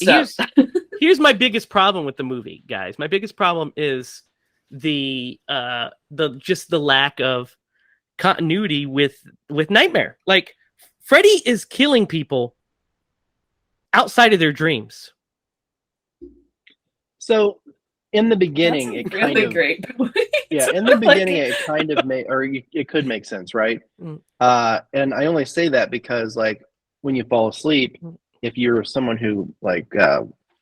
here's my biggest problem with the movie, guys. My biggest problem is the lack of continuity with Nightmare. Like Freddy is killing people outside of their dreams. So in the beginning, it really kind of great. Yeah, in the beginning, it kind of it could make sense, right? And I only say that because, like, when you fall asleep, if you're someone who like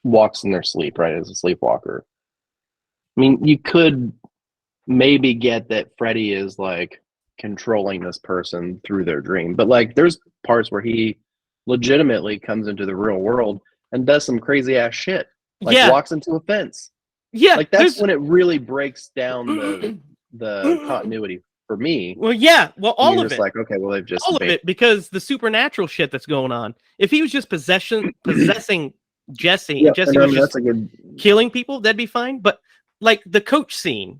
walks in their sleep, right, as a sleepwalker, I mean, you could maybe get that Freddy is like controlling this person through their dream, but like, there's parts where he legitimately comes into the real world. and does some crazy ass shit. Like Yeah. walks into a fence. Yeah. Like that's when it really breaks down the continuity for me. Well, yeah. Well, all You're of just it. like, okay, well they've just All of it, because the supernatural shit that's going on. If he was just possessing Jesse, yeah, and Jesse and was that's just a good killing people, that'd be fine. But like the coach scene,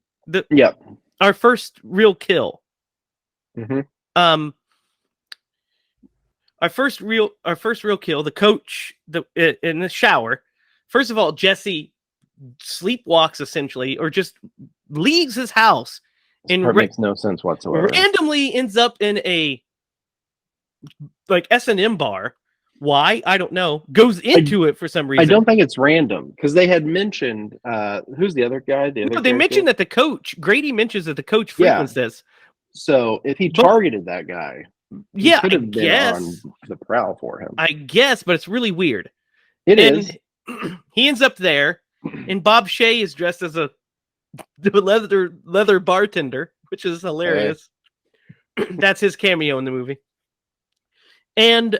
yeah. our first real kill. Mm-hmm. Our first real kill, the coach in the shower. First of all, Jesse sleepwalks essentially, or just leaves his house, This and part makes no sense whatsoever. randomly ends up in a like S&M bar. Why? I don't know. Goes into it for some reason. I don't think it's random because they had mentioned who's the other guy? The other They character? mentioned that the coach, Grady mentions that the coach Yeah. frequents this. So if he targeted that guy, he Yeah, could I have been guess. on the prowl for him. I guess, but it's really weird. It is. He ends up there, and Bob Shea is dressed as a leather bartender, which is hilarious. That's his cameo in the movie. And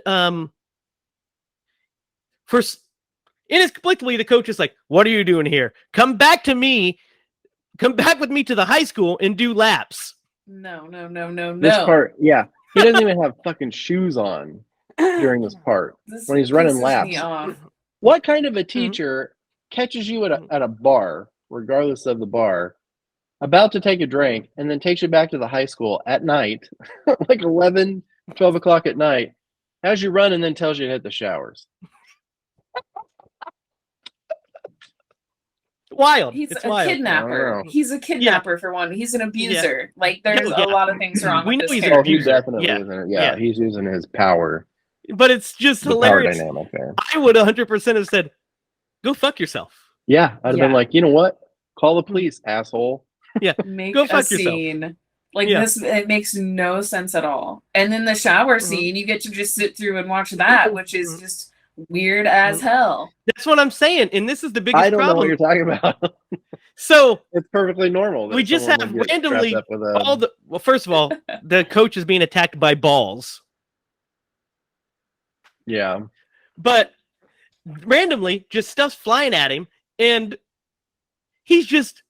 inexplicably, the coach is like, "What are you doing here? Come back with me to the high school and do laps." No. This part, yeah. He doesn't even have fucking shoes on during this part when he's running pisses laps. me off. What kind of a teacher catches you at a bar, regardless of the bar, about to take a drink, and then takes you back to the high school at night, like 11, 12 o'clock at night, has you run, and then tells you to hit the showers? Wild. He's it's a wild. kidnapper. He's a kidnapper for one. He's an abuser. Like there's Yeah. a lot of things wrong We with know this he's character. He's abuser. definitely Yeah. using it. Yeah. He's using his power. But it's just The power hilarious. dynamic there. I would 100% have said, "Go fuck yourself." Yeah, I'd have been Yeah. like, you know what? Call the police, asshole. Yeah. Make Go a fuck yourself. scene. Like Yeah. this, it makes no sense at all. And then the shower scene, you get to just sit through and watch that, which is just weird as hell. That's what I'm saying, and this is the biggest I don't know what problem. you're talking about. So It's perfectly normal. that we just someone have would get randomly strapped up with a- well, first of all, the coach is being attacked by balls, Yeah. but randomly just stuff's flying at him, and he's just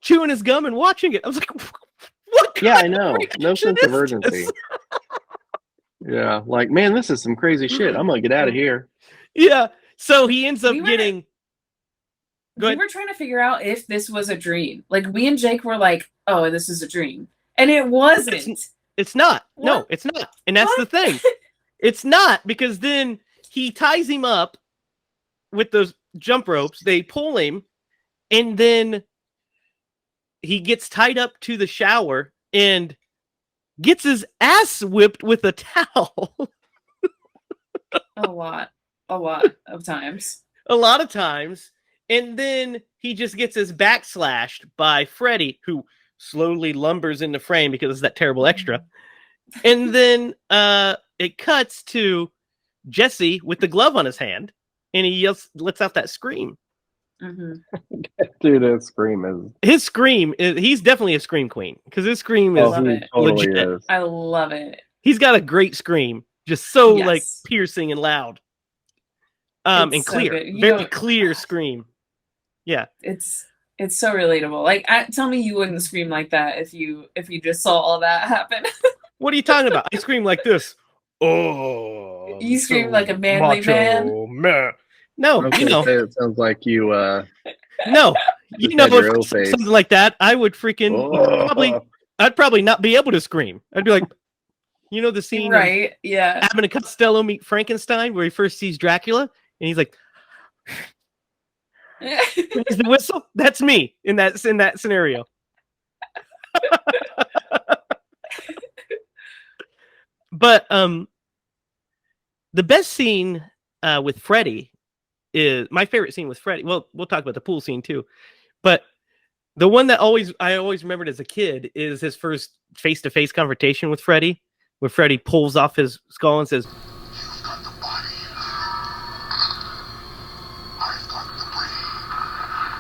chewing his gum and watching it. I was like, what? Yeah, I know. No sense of is urgency. this? Yeah, like, man, this is some crazy shit. I'm gonna get out of here. Yeah. So he ends up We were- getting. Go We ahead. were trying to figure out if this was a dream. Like me and Jake were like, "Oh, this is a dream," and it wasn't. It's not. No, What? it's not. And that's What? the thing. It's not, because then he ties him up with those jump ropes. They pull him, and then he gets tied up to the shower and gets his ass whipped with a towel. a lot of times. A lot of times. And then he just gets his back slashed by Freddy, who slowly lumbers into frame because it's that terrible extra. And then it cuts to Jesse with the glove on his hand, and he lets out that scream. Mm-hmm. Dude, that scream is. His scream he's definitely a scream queen, because his scream is love he it. totally legit. is. I love it. He's got a great scream, just so Yes. like piercing and loud. It's And so clear. good. You Very don't- clear scream. Yeah. It's so relatable. Like, tell me you wouldn't scream like that if you just saw all that happen. What are you talking about? I scream like this. Oh, You scream like a manly man. No, Okay, it sounds like you. no, Just know, had your if ill it's face. something like that, I would freaking Oh. I'd probably not be able to scream. I'd be like, you know, the scene in Right? Yeah. Abbott and Costello meet Frankenstein, where he first sees Dracula, and he's like, "Is the whistle?" That's me in that scenario. But the best scene with Freddy is my favorite scene with Freddy. Well, we'll talk about the pool scene too, but the one that I always remembered as a kid is his first face-to-face confrontation with Freddy, where Freddy pulls off his skull and says, "You've got the body. I've got the brain."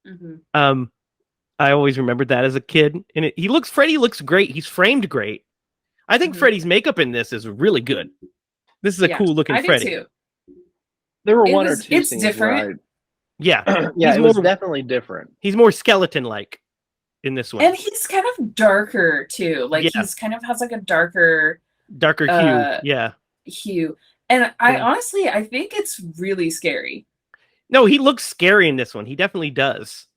Mm-hmm. I always remembered that as a kid. And Freddy looks great. He's framed great. I think Mhm. Freddy's makeup in this is really good. This is a Yeah, cool looking I do Freddy. too. There were one or two It's scenes different. Yeah. where yeah, He's it was more- definitely different. He's more skeleton like in this one. And he's kind of darker too. Like Yeah. he's kind of has like a darker Darker hue. Yeah. hue. And I Yeah. honestly I think it's really scary. No, he looks scary in this one. He definitely does.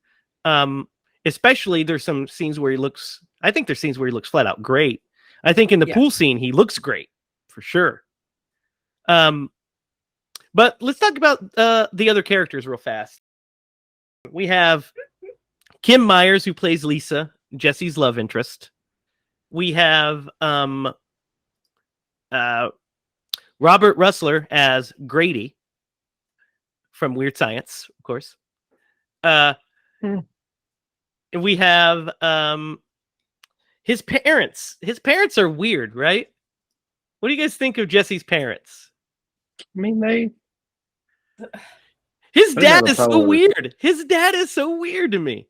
Especially there's some scenes where I think there's scenes where he looks flat out great. I think in the Yeah. pool scene he looks great for sure. But let's talk about the other characters real fast. We have Kim Myers, who plays Lisa, Jesse's love interest. We have Robert Russler as Grady from Weird Science, of course. And we have his parents. His parents are weird, right? What do you guys think of Jesse's parents? I mean, His I dad have a is so problem with- weird. His dad is so weird to me.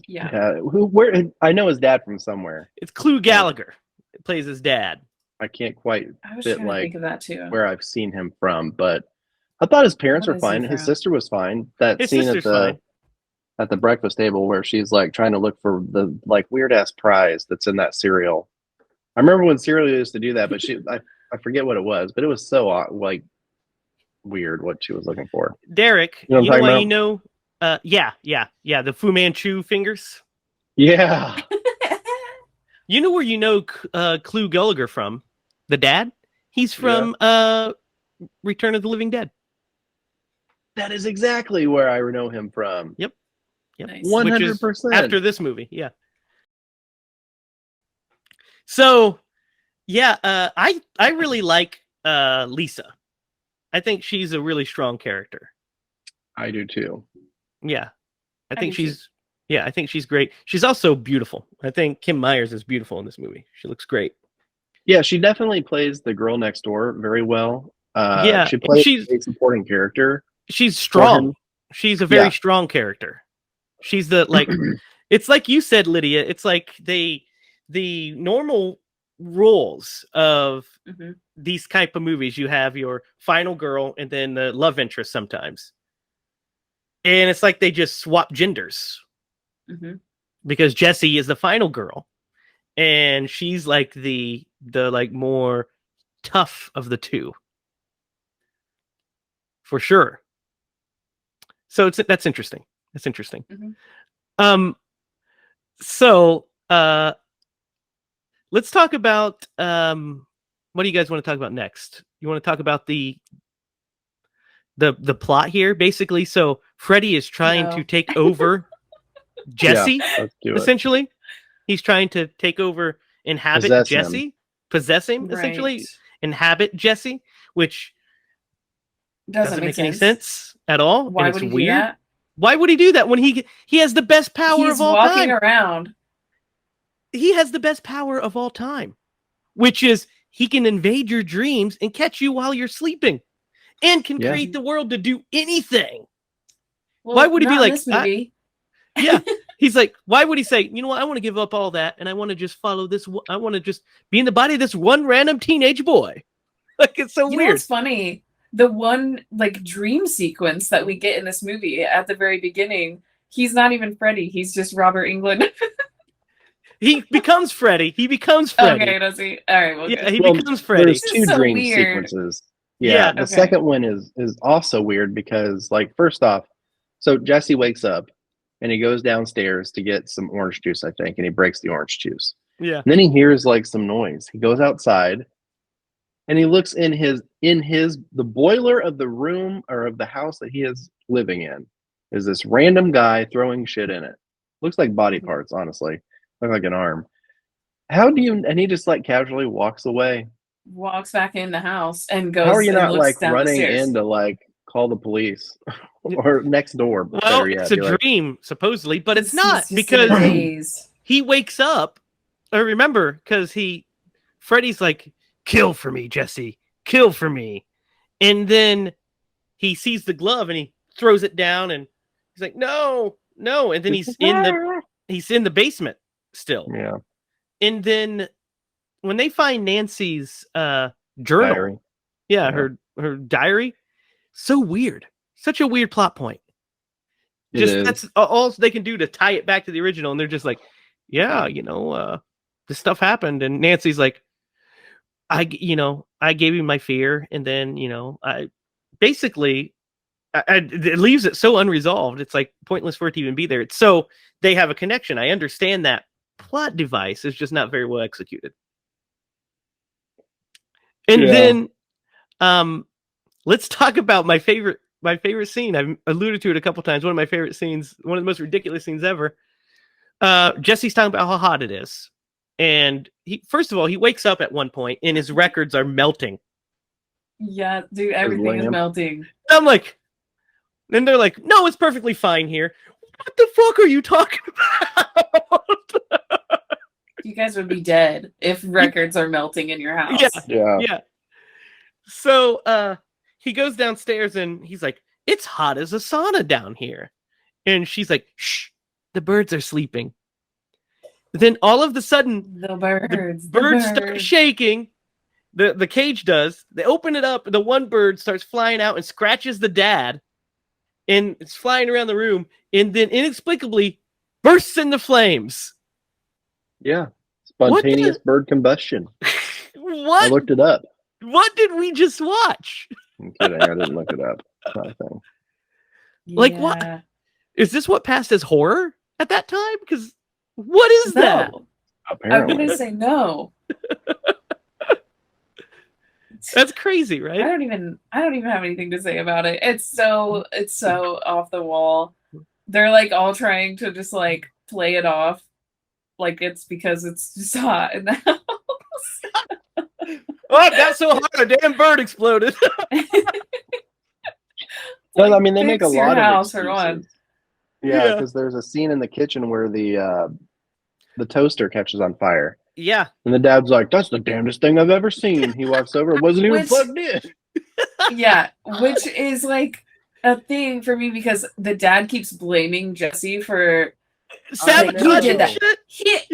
Yeah. where I know his dad from somewhere. It's Clue Gallagher. It plays his dad. I can't quite I was fit trying to like think of that too. where I've seen him from, but I thought his parents What were is he fine. His from? sister was fine. That His scene sister's fine. at the breakfast table where she's like trying to look for the like weird ass prize that's in that cereal. I remember when cereal used to do that, but I forget what it was, but it was so like weird what she was looking for. Derek, You know what I'm you know talking why about? you know yeah, the Fu Manchu fingers. Yeah. You know where you know Clue Gallagher from? The dad? He's from Return of the Living Dead. That is exactly where I know him from. Yep. Nice. 100%. After this movie, yeah. So, yeah, I really like Lisa. I think she's a really strong character. I do too. Yeah. I I think do too. I think she's great. She's also beautiful. I think Kim Myers is beautiful in this movie. She looks great. Yeah, she definitely plays the girl next door very well. Yeah, she and plays she's- a supporting character. She's strong. him. She's a very Yeah. strong character. She's the like it's like you said, Lydia, it's like the normal roles of Mhm. these type of movies. You have your final girl and then the love interest sometimes. And it's like they just swap genders Mhm. because Jessie is the final girl and she's like the like more tough of the two. For sure. So that's interesting. That's interesting. Mhm. So let's talk about what do you guys want to talk about next? You want to talk about the plot here, basically? So Freddy is trying No. to take over Jesse, Let's do it. essentially. He's trying to take over, inhabit Possess him. Jesse, possess him, essentially, Right. inhabit Jesse, which Doesn't make any sense at all. Why and would it's he weird. do that? Why would he do that when he has the best power He's of all walking time? around. He has the best power of all time, which is he can invade your dreams and catch you while you're sleeping and can Yeah. create the world to do anything. Well, Why would he be not in like, this movie? Yeah. He's like, why would he say, you know what? I want to give up all that and I want to just follow this. I want to just be in the body of this one random teenage boy. Like, it's so You know weird. what's funny? The one like dream sequence that we get in this movie at the very beginning, he's not even Freddy. He's just Robert Englund. He becomes Freddy. He becomes Freddy. Okay, does he? All right, well, Yeah, good. he Well, becomes Freddy. There's This two is so dream weird. sequences. Yeah, Yeah, the okay. second one is also weird because, like, first off, so Jesse wakes up and he goes downstairs to get some orange juice, I think, and he breaks the orange juice. Yeah. And then he hears like some noise. He goes outside and he looks in the boiler of the room or of the house that he is living in is this random guy throwing shit in it. Looks like body parts, honestly. Look like an arm. And he just like casually walks away. Walks back in the house and goes. How are you and not looks like down the running stairs. in to like call the police or next door? Well, better yet, it's a be like, dream, supposedly, but it's He's not just in a because daze. he wakes up. I remember because Freddy's like, kill for me, Jesse, kill for me. And then he sees the glove and he throws it down and he's like, no. And then he's in he's in the basement still. Yeah. And then when they find Nancy's journal, Diary. yeah, Yeah. her diary, so weird. Such a weird plot point. It Just is. that's all they can do to tie it back to the original, and they're just like, yeah, this stuff happened, and Nancy's like, I gave you my fear, and then I basically it leaves it so unresolved. It's like pointless for it to even be there. It's so they have a connection. I understand that plot device is just not very well executed. And then, let's talk about my favorite scene. I've alluded to it a couple times. One of my favorite scenes, one of the most ridiculous scenes ever. Jesse's talking about how hot it is. And first of all, he wakes up at one point and his records are melting. Yeah, dude, everything is lamp. melting. I'm like, and they're like, no, it's perfectly fine here. What the fuck are you talking about? You guys would be dead if records are melting in your house. Yeah. So he goes downstairs and he's like, it's hot as a sauna down here. And she's like, shh, the birds are sleeping. Then all of a sudden, The birds start shaking. The cage does. They open it up. The one bird starts flying out and scratches the dad. And it's flying around the room. And then inexplicably bursts into flames. Yeah. Spontaneous bird combustion. What? I looked it up. What did we just watch? I'm kidding. I didn't look it up. It's not a thing. Like, what? Is this what passed as horror at that time? Because what is that? No. I'm Apparently. gonna say no. That's crazy, I right? don't even have anything to say about it. It's so off the wall. They're like all trying to just like play it off like it's because it's just hot in the house. Oh, it got so hot, a damn bird exploded. Well, I mean, they make a fix your lot house of for excuses. one. Yeah, Yeah. because there's a scene in the kitchen where the toaster catches on fire. Yeah. And the dad's like, that's the damnedest thing I've ever seen. He walks over, it wasn't even Which- plugged in. Yeah, which is like a thing for me because the dad keeps blaming Jesse for Sabotage did that. shit.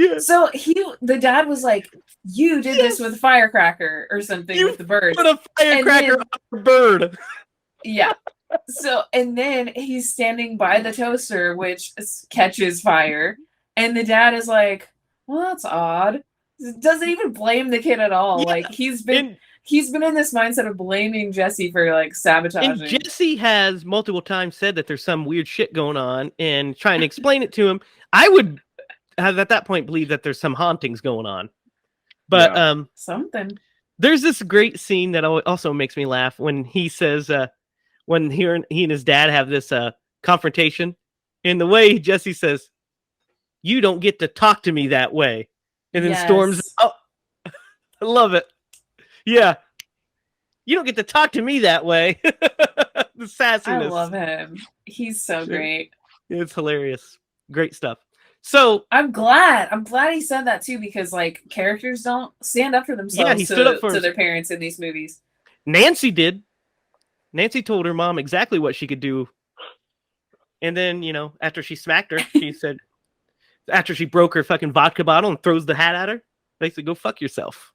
the dad was like, you did this with a firecracker or something You with the bird. Put a firecracker on a bird. Yeah. So, and then he's standing by the toaster, which catches fire. And the dad is like, well, that's odd. Doesn't even blame the kid at all. Yeah. Like, he's been in this mindset of blaming Jesse for, like, sabotaging. And Jesse has multiple times said that there's some weird shit going on and trying to explain it to him. I would have at that point believe that there's some hauntings going on. But Something. there's this great scene that also makes me laugh when he says, when he and his dad have this confrontation, in the way Jesse says, you don't get to talk to me that way. And then storms out. I love it. Yeah. You don't get to talk to me that way. The sassiness. I love him. He's so great. It's hilarious. Great stuff. So I'm glad he said that too, because like characters don't stand up for themselves he stood up for to their parents in these movies. Nancy did. Nancy told her mom exactly what she could do. And then, after she smacked her, she said, after she broke her fucking vodka bottle and throws the hat at her, basically, go fuck yourself.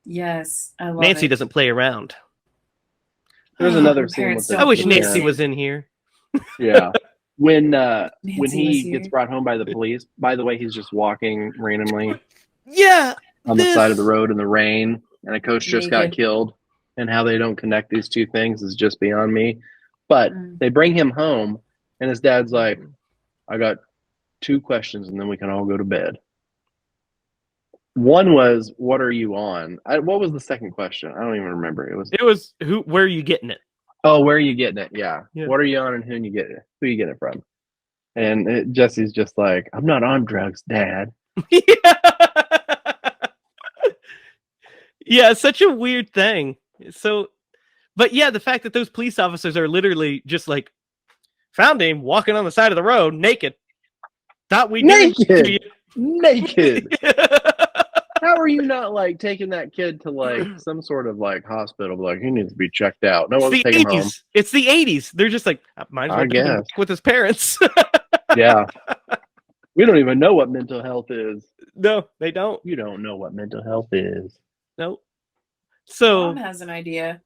Yes, I love Nancy it. doesn't play around. There's another scene with Parents the I wish don't Nancy listen. was in here. Yeah. When Nancy was he here. gets brought home by the police, by the way, he's just walking randomly Yeah. on the side of the road in the rain, and a coach just got Naked. killed, and how they don't connect these two things is just beyond me. But they bring him home, and his dad's like, I got 2 questions, and then we can all go to bed. One was, what are you on? What was the second question? I don't even remember. It was where are you getting it? Oh, where are you getting it? Yeah. Yeah. What are you on, and who you getting it from? And Jesse's just like, I'm not on drugs, Dad. Yeah, it's such a weird thing. So, but yeah, the fact that those police officers are literally just like found him walking on the side of the road naked. Thought we did it to you. Naked. How are you not like taking that kid to like some sort of like hospital? Like, he needs to be checked out. No one's It's the taking him home. 80s. It's the 80s. They're just like, might as well I take him guess. with his parents. Yeah. We don't even know what mental health is. No, they don't. You don't know what mental health is. No. Mom So, has an idea.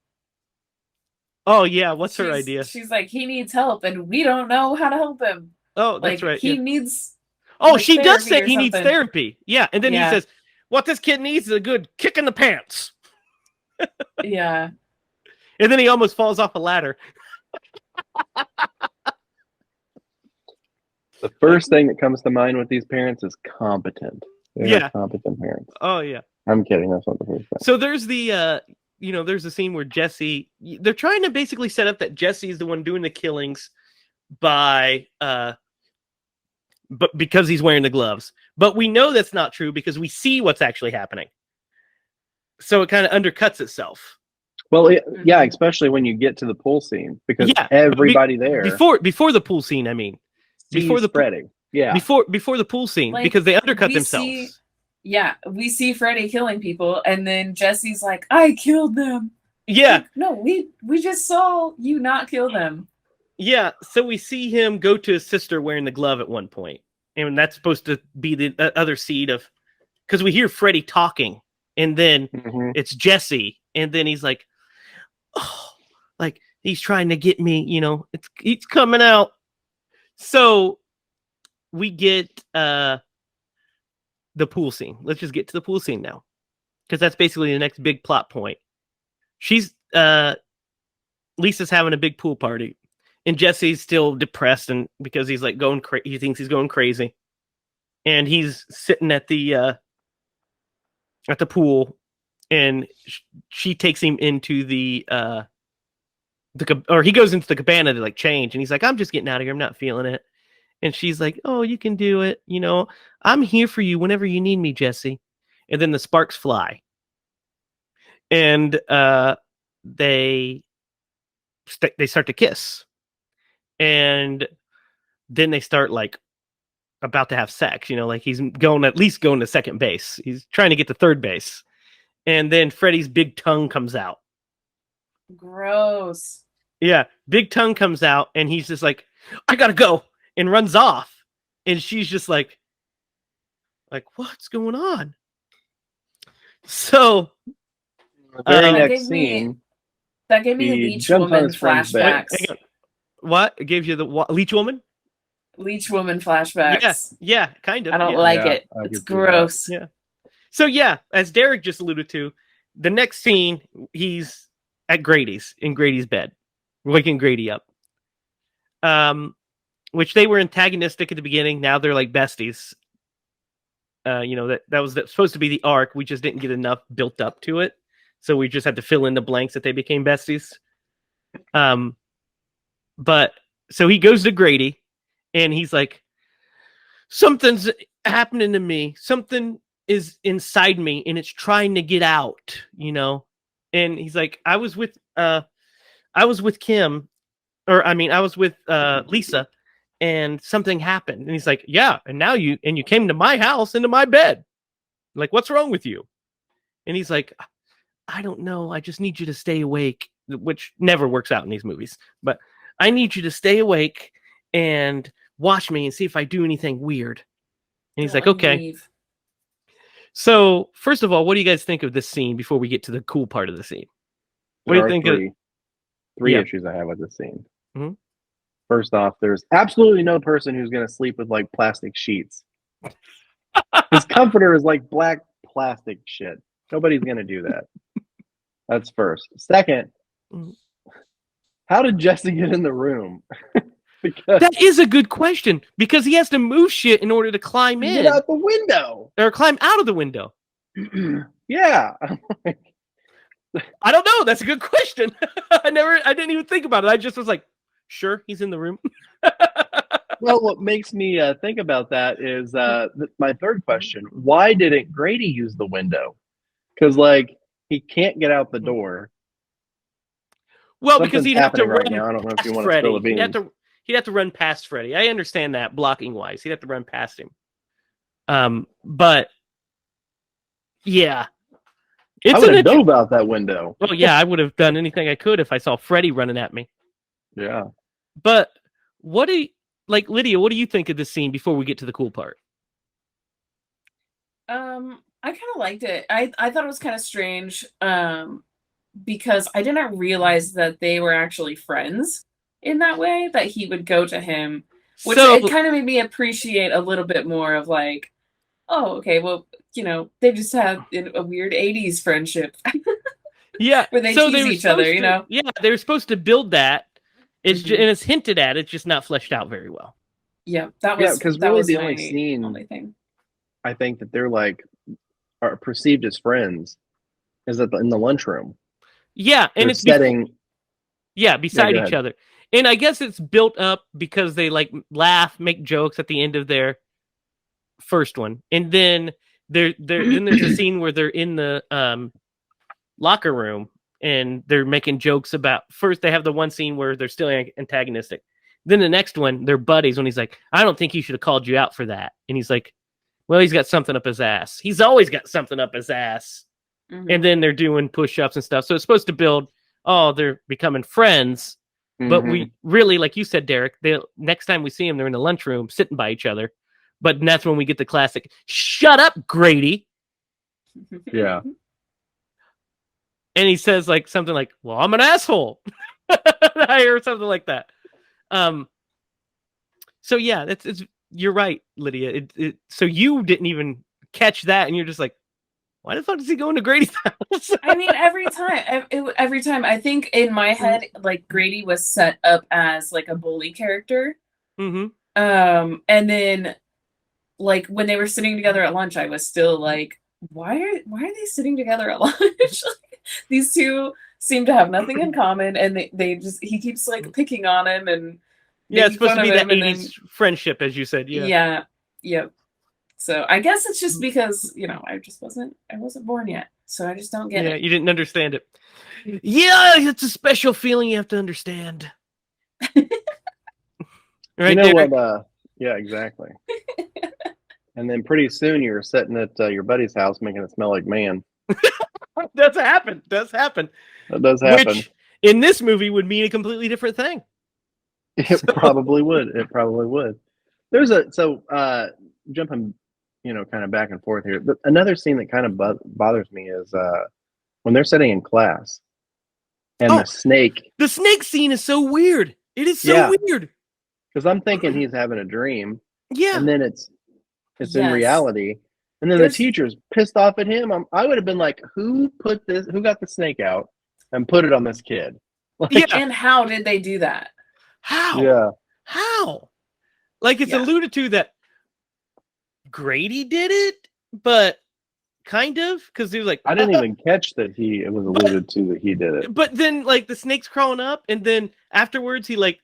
oh yeah, what's her idea? She's like, he needs help, and we don't know how to help him. Oh, that's Like right. he yeah. needs. Oh, like, she does therapy say or he needs something. therapy. Yeah, and then he Yeah. says, "What this kid needs is a good kick in the pants." Yeah. And then he almost falls off a ladder. The first thing that comes to mind with these parents is competent. They're Yeah. competent parents. Oh yeah. I'm kidding. That's not the first thing. So there's the there's a scene where Jesse, they're trying to basically set up that Jesse is the one doing the killings by but because he's wearing the gloves. But we know that's not true because we see what's actually happening. So it kind of undercuts itself. Well, yeah, especially when you get to the pool scene, because Yeah, everybody there before the pool scene, I mean, before the Freddy. Yeah. before the pool scene, Like, because they undercut we themselves. see- Yeah, we see Freddy killing people, and then Jesse's like, "I killed them." Yeah, Like, no, we just saw you not kill them. yeah. So we see him go to his sister wearing the glove at one point, and that's supposed to be the other seed of, because we hear Freddy talking, and then Mhm. it's Jesse, and then he's like, "Oh, like he's trying to get me," it's coming out. So we get the pool scene. Let's just get to the pool scene now, because that's basically the next big plot point. She's Lisa's having a big pool party, and Jesse's still depressed, and because he's like going crazy, he thinks he's going crazy, and he's sitting at the pool, and she takes him into or he goes into the cabana to like change, and he's like, "I'm just getting out of here. I'm not feeling it." And she's like, "Oh, you can do it. I'm here for you whenever you need me, Jesse." And then the sparks fly, and they start to kiss, and then they start like about to have sex. Like he's at least going to second base. He's trying to get to third base, and then Freddy's big tongue comes out. Gross. Yeah, big tongue comes out, and he's just like, "I gotta go," and runs off. And she's just like, what's going on? So The very That next gave me- scene, That gave me He Leech jumps on Woman his friend's bed. flashbacks. hang on. What? It gives you the Leech Woman? Leech Woman flashbacks. Yeah, kind of. I don't yeah. like Yeah, it. I It's could see that. gross. Yeah. So yeah, as Derek just alluded to, the next scene, he's at in Grady's bed, waking Grady up. Which they were antagonistic at the beginning. Now they're like besties. That was supposed to be the arc. We just didn't get enough built up to it, so we just had to fill in the blanks that they became besties. But so he goes to Grady, and he's like, "Something's happening to me. Something is inside me, and it's trying to get out." And he's like, I was with Kim, I was with Lisa, and something happened. And he's like, "Yeah, and now you came to my house, into my bed. Like, what's wrong with you?" And he's like, "I don't know. I just need you to stay awake," which never works out in these movies. But I need you to stay awake and watch me and see if I do anything weird. And he's like, "Okay." Leave. So, first of all, what do you guys think of this scene before we get to the cool part of the scene? What do you There are think of three Yeah. issues I have with this scene. Mhm. First off, there's absolutely no person who's going to sleep with like plastic sheets. His comforter is like black plastic shit. Nobody's going to do that. That's first. Second, Mhm. how did Jesse get in the room? Because That is a good question, because he has to move shit in order to climb in get out the window. or climb out of the window. Yeah. I don't know. That's a good question. I didn't even think about it. I just was like, sure, he's in the room. Well, what makes me think about that is my third question. Why didn't Grady use the window? Because, like, he can't get out the door. Well, because Something's he'd have to happening right run now. I don't know if past you want to Freddy. spill the beans. He'd have to run past Freddy. I understand that, blocking wise. He'd have to run past him. But yeah. I would have dove out that window. Well, yeah, I would have done anything I could if I saw Freddy running at me. Yeah. But what do like Lydia, what do you think of this scene before we get to the cool part? I kind of liked it. I thought it was kind of strange, because I didn't realize that they were actually friends in that way, that he would go to him, which So it kind of made me appreciate a little bit more of like, oh, okay, well, they just had a weird 80s friendship yeah, where they so tease were each other, supposed to- Yeah, they were supposed to build that. It's Mhm. and it's hinted at. It's just not fleshed out very well. Yeah, that Yeah, was because that really was the my only scene only thing. I think that they're like are perceived as friends is that in the lunchroom. Yeah, and They're it's before, setting. beside go each ahead. other. And I guess it's built up because they like laugh, make jokes at the end of their first one. And then then there's a scene where they're in the locker room and they're making jokes about, first they have the one scene where they're still antagonistic. Then the next one, they're buddies when he's like, I don't think he should have called you out for that. And he's like, well, he's got something up his ass. He's always got something up his ass. Mhm. And then they're doing push-ups and stuff. So it's supposed to build, they're becoming friends. But Mhm. we really, like you said, Derek, next time we see them, they're in the lunchroom sitting by each other. But that's when we get the classic, shut up, Grady. Yeah. And he says like something like, well, I'm an asshole. Or something like that. So yeah, it's you're right, Lydia. So you didn't even catch that, and you're just like, why the fuck is he going to Grady's house? I mean, every time I think in my head, like Grady was set up as like a bully character. Mm-hmm. And then like when they were sitting together at lunch, I was still like, why are they sitting together at lunch? These two seem to have nothing in common, and he keeps like picking on him and Yeah, it's making supposed to fun be of that him, and 80s friendship, as you said. Yeah. yeah, yep. So I guess it's just because I wasn't born yet, so I just don't get it. You didn't understand it. Yeah, it's a special feeling you have to understand. Right, You know Derek? what? Yeah, exactly. And then pretty soon you're sitting at your buddy's house making it smell like man. Does happen. Does happen. That does happen. Which in this movie would mean a completely different thing. It probably would. It probably would. There's jumping, kind of back and forth here. But another scene that kind of bothers me is when they're sitting in class and Oh. the snake. The snake scene is so weird. It is so Yeah. weird. Because I'm thinking he's having a dream, Yeah. and then it's in Yes. reality, and then There's- the teacher's pissed off at him. I would have been like, who got the snake out and put it on this kid? Like, Yeah. And how did they do that? How? yeah. How? Like it's Yeah. alluded to that Grady did it, but kind of because he was like, I didn't even catch that it was alluded to that he did it. But then like the snake's crawling up, and then afterwards he like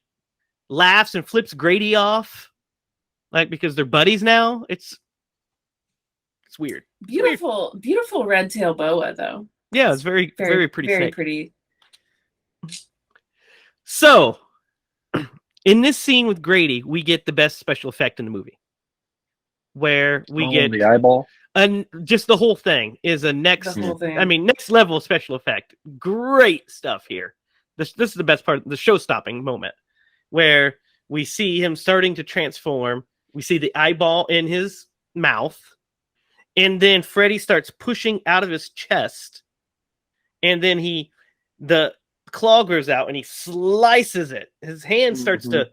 laughs and flips Grady off, like because they're buddies now. It's weird. Beautiful, beautiful red tail boa though. Yeah, it's very very pretty. Very snake. pretty. So, in this scene with Grady, we get the best special effect in the movie, where we get the eyeball. and just the whole thing is a next. The whole thing. I mean, next level special effect. Great stuff here. This is the best part, the show-stopping moment, where we see him starting to transform. We see the eyeball in his mouth, and then Freddy starts pushing out of his chest, and then the claw grows out and he slices it. His hand starts to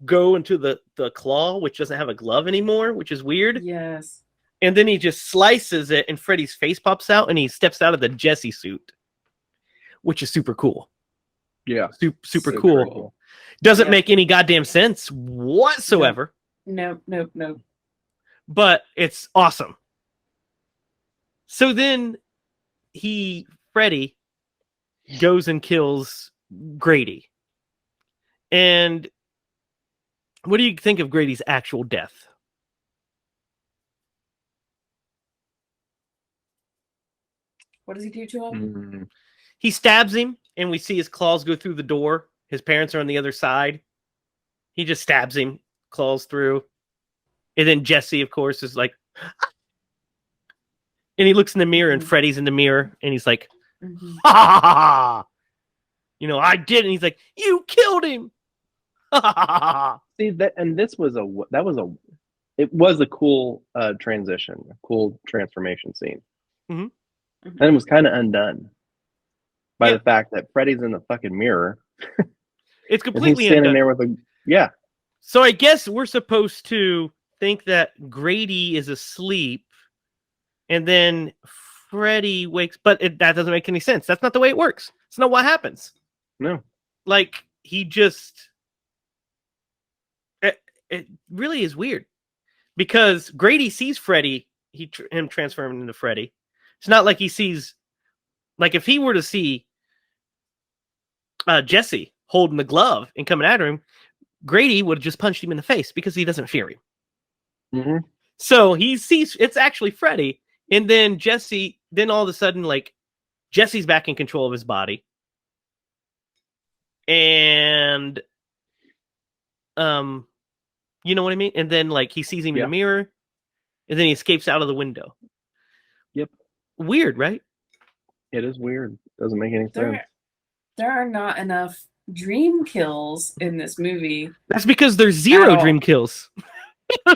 go into the claw, which doesn't have a glove anymore, which is weird. Yes. And then he just slices it, and Freddy's face pops out, and he steps out of the Jesse suit, which is super cool. Yeah. Super cool. Doesn't make any goddamn sense whatsoever, Nope. but it's awesome. So then Freddy goes and kills Grady. And what do you think of Grady's actual death? What does he do to him? He stabs him, and we see his claws go through the door. His parents are on the other side. He just stabs him, claws through. And then Jesse, of course, is like... And he looks in the mirror, and Freddy's in the mirror, and he's like, Mhm. ha ha ha ha! I did. And he's like, you killed him! Ha ha ha ha! See that, and it was a cool transition, a cool transformation scene, Mhm. and it was kind of undone by Yeah. the fact that Freddy's in the fucking mirror It's and he's completely standing undone. there with a yeah. So I guess we're supposed to think that Grady is asleep, and then Freddy wakes. But that doesn't make any sense. That's not the way it works. It's not what happens. No, Like he just. It really is weird because Grady sees Freddy. Him transforming into Freddy. It's not like he sees. Like if he were to see Jesse holding the glove and coming at him, Grady would have just punched him in the face because he doesn't fear him. hmm So he sees it's actually Freddy, and then Jesse. Then all of a sudden, like Jesse's back in control of his body, and you know what I mean. And then like he sees him in Yeah. the mirror, and then he escapes out of the window. Yep. Weird, right? It is weird. Doesn't make any sense. There are not enough dream kills in this movie. That's because there's At zero all. dream kills.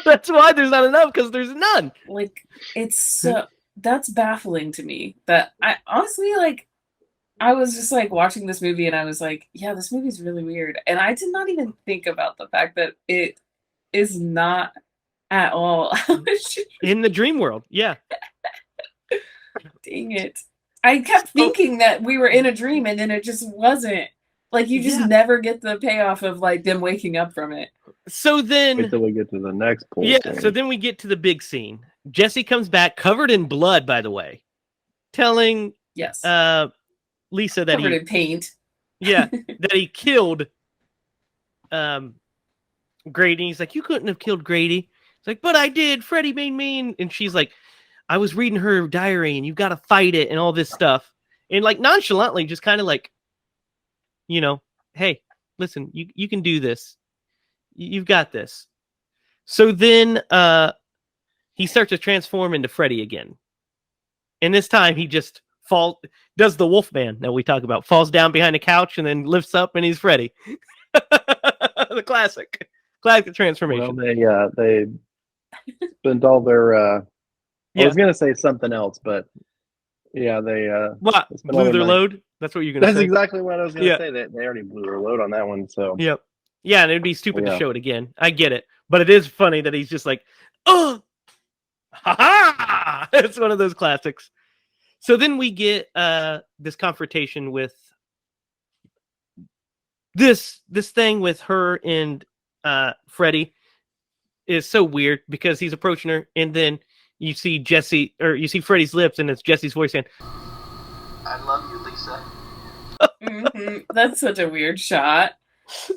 That's why there's not enough because there's none. Like it's so that's baffling to me. That I honestly like I was just like watching this movie and I was like, yeah, this movie's really weird. And I did not even think about the fact that it is not at all. In the dream world, yeah. Dang it. I kept thinking that we were in a dream and then it just wasn't. Like you just Yeah. never get the payoff of like them waking up from it. So Wait then, till we get to the next pool yeah. scene. So then we get to the big scene. Jesse comes back covered in blood, by the way, telling Yes. Lisa that Covered in paint. that he killed Grady. He's like, you couldn't have killed Grady. It's like, but I did. Freddy made me. And she's like, I was reading her diary and you got to fight it and all this stuff. And like nonchalantly, just kind of like, you know, hey, listen, you can do this. You've got this. So then he starts to transform into Freddy again. And this time he just does the Wolfman that we talk about, falls down behind a couch and then lifts up and he's Freddy. The classic transformation. Well, they spent all their. I was gonna say something else, but yeah, they What? spent all Blew their money. load? That's what you're gonna That's say. exactly what I was gonna Yeah. say. They already blew their load on that one. So Yep. Yeah, and it'd be stupid to Yeah. show it again. I get it. But it is funny that he's just like, oh, ha ha! It's one of those classics. So then we get this confrontation with this thing with her and Freddy is so weird because he's approaching her and then you see Freddy's lips and it's Jesse's voice saying, I love you, Lisa. That's such a weird shot.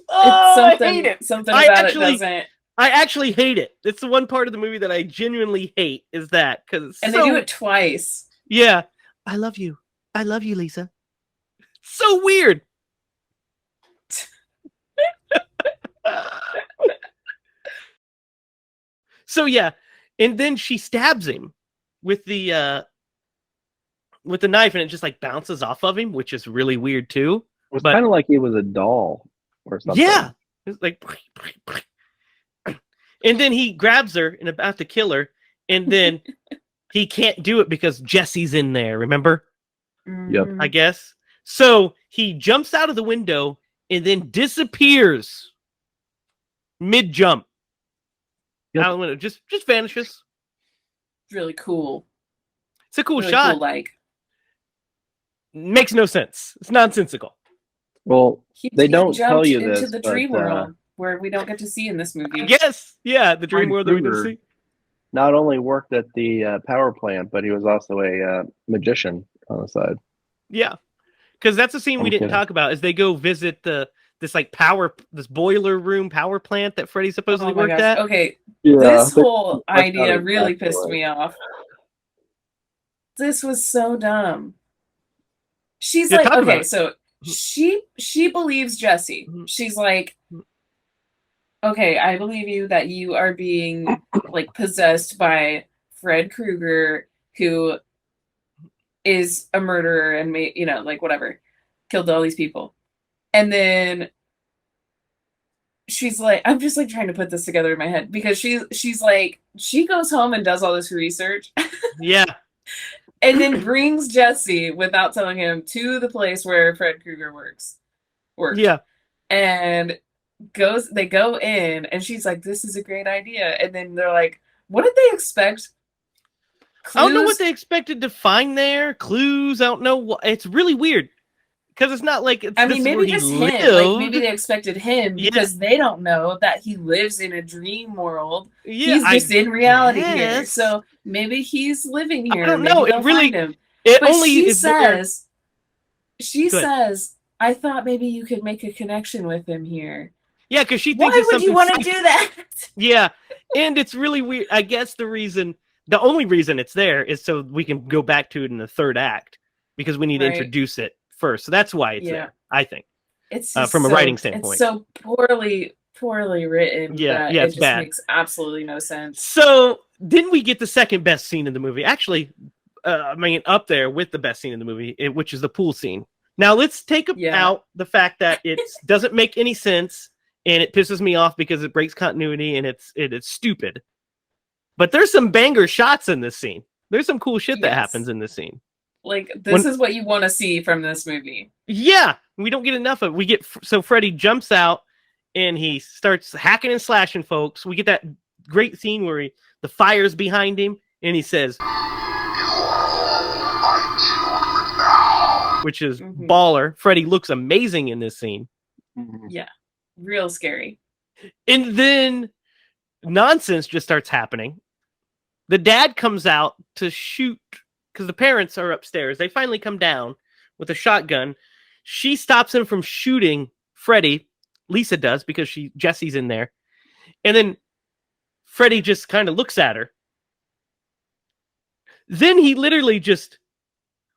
oh, It's something, I hate it. Something I about actually- it doesn't. I actually hate it. It's the one part of the movie that I genuinely hate is that because And they do it twice. Yeah. I love you, Lisa. So weird. So yeah, and then she stabs him with the knife, and it just like bounces off of him, which is really weird too. it was But- kind of like he was a doll or something. Yeah, it's like, and then he grabs her and about to kill her, and then he can't do it because Jesse's in there. Remember? Yep. Mhm. I guess. So he jumps out of the window and then disappears mid jump. Yep. Out of the window, just vanishes. It's really cool. It's a cool Really shot. cool, like Makes no sense. It's nonsensical. Well, he They don't jumped tell you into this, the but, dream world where we don't get to see in this movie. Yes, yeah, the dream Freddy world that we didn't Krueger. see. not only worked at the power plant, but he was also a magician on the side. Yeah, because that's a scene we I'm didn't kidding. talk about. Is they go visit this boiler room power plant that Freddy supposedly Oh my worked gosh. at. Okay, Yeah, this whole that's idea not really exactly pissed right. me off. This was so dumb. She's Yeah, like, talk about okay, it. so she believes Jesse. Mhm. She's like, okay, I believe you that you are being like possessed by Fred Krueger, who is a murderer and made, like whatever, killed all these people. And then she's like, I'm just like trying to put this together in my head because she's like, she goes home and does all this research Yeah. and then brings Jesse without telling him to the place where Fred Krueger worked. Yeah. And they go in and she's like, this is a great idea. And then they're like, what did they expect? Clues? I don't know what they expected to find there. Clues. I don't know what. It's really weird because it's not like it's. I mean, maybe just him. Like maybe they expected him because they don't know that he lives in a dream world. Yeah, he's just in reality here. So maybe he's living here. I don't know. It really. Find him. It but only she says. She says, "I thought maybe you could make a connection with him here." Yeah, because she thinks. Why would you want to do that? Yeah, and it's really weird. I guess the only reason it's there is so we can go back to it in the third act because we need to introduce it first. So that's why it's there. I think it's from a writing standpoint. It's so poorly written. Yeah, that it's just bad. Makes absolutely no sense. So then we get the second best scene in the movie. Actually, I mean, up there with the best scene in the movie, which is the pool scene. Now let's take out the fact that it doesn't make any sense and it pisses me off because it breaks continuity and it's stupid. But there's some banger shots in this scene. There's some cool shit that happens in this scene. Like this is what you want to see from this movie. Yeah, we don't get enough of it. So Freddy jumps out and he starts hacking and slashing folks. We get that great scene where the fire's behind him and he says, which is baller. Freddy looks amazing in this scene. Yeah, real scary. And then nonsense just starts happening. The dad comes out to shoot because the parents are upstairs. They finally come down with a shotgun. She stops him from shooting Freddy. Lisa does because Jesse's in there. And then Freddy just kind of looks at her. Then he literally just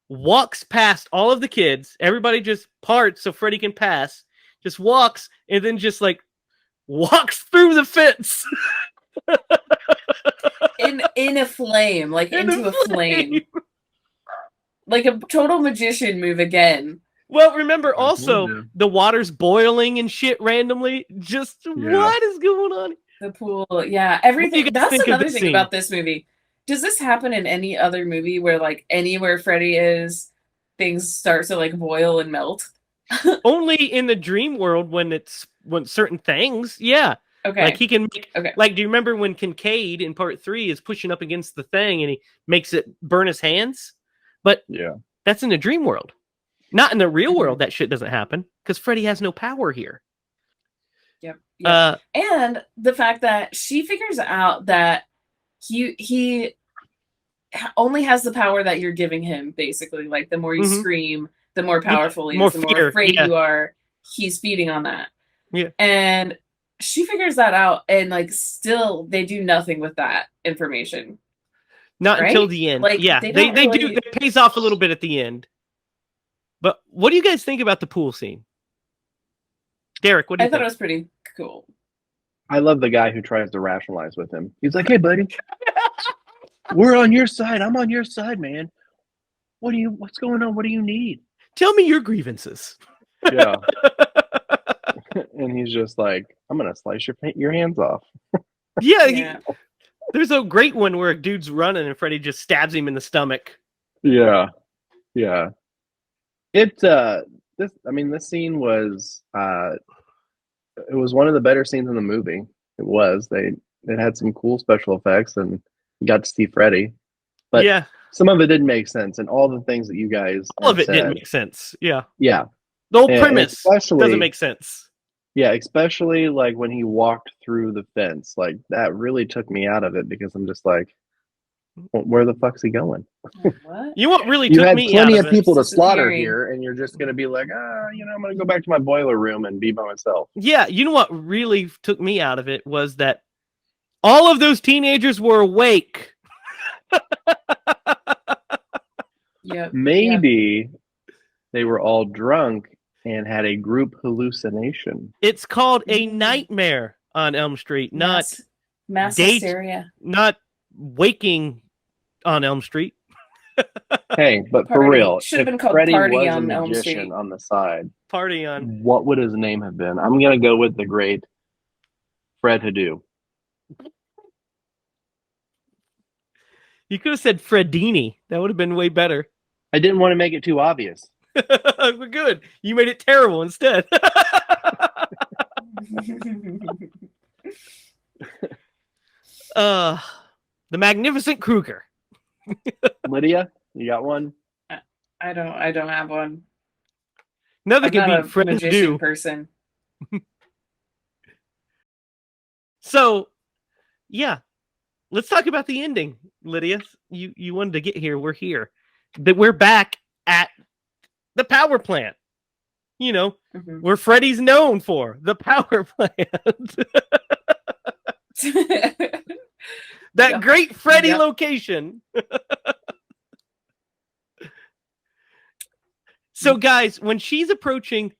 walks past all of the kids. Everybody just parts so Freddy can pass. Just walks and then just like walks through the fence. in a flame, like into a flame. Like a total magician move again. Well, remember also the water's boiling and shit randomly. Just what is going on? The pool, everything. That's another thing about this movie. Does this happen in any other movie where like anywhere Freddy is, things start to like boil and melt? Only in the dream world when certain things, Okay. Like he can make, like, do you remember when Kincaid in part 3 is pushing up against the thing and he makes it burn his hands? But that's in the dream world. Not in the real world, that shit doesn't happen because Freddy has no power here. Yep. And the fact that she figures out that he only has the power that you're giving him, basically. Like the more you scream, the more powerful he is, the more afraid you are. He's feeding on that. Yeah. And she figures that out, and like still they do nothing with that information. Not until the end. Like, they do. It pays off a little bit at the end. But what do you guys think about the pool scene? Derek, what do you think? I thought it was pretty cool. I love the guy who tries to rationalize with him. He's like, "Hey, buddy, we're on your side. I'm on your side, man. What's going on? What do you need? Tell me your grievances." Yeah. And he's just like, "I'm gonna slice your hands off." Yeah. There's a great one where a dude's running and Freddy just stabs him in the stomach. Yeah. This scene was it was one of the better scenes in the movie. It was. It had some cool special effects and you got to see Freddy. But some of it didn't make sense, and all the things that you guys all of it didn't make sense. Yeah. The whole premise doesn't make sense. Yeah, especially like when he walked through the fence. Like that really took me out of it because I'm just like, where the fuck's he going? What? You know what really you took had me plenty out of people to slaughter hearing. here, and you're just gonna be like, I'm gonna go back to my boiler room and be by myself. Yeah, you know what really took me out of it was that all of those teenagers were awake. Maybe they were all drunk and had a group hallucination. It's called a nightmare on Elm Street, not mass hysteria. Not waking on Elm Street. Hey, but for real, should have been called Freddy Party was on a Elm magician Street. on the side. Party on. What would his name have been? I'm gonna go with the great Fred Hadoop. You could have said Fredini. That would have been way better. I didn't want to make it too obvious. We're good. You made it terrible instead. The Magnificent Kruger. Lydia, you got one? I don't have one. Nothing I'm can not beat a Fred magician Hadoop. person. So, yeah, let's talk about the ending, Lydia. You wanted to get here. We're here. That we're back at the power plant. You know, Mhm. where Freddy's known for the power plant. That Yeah. great Freddy Yep. location. So, guys, when she's approaching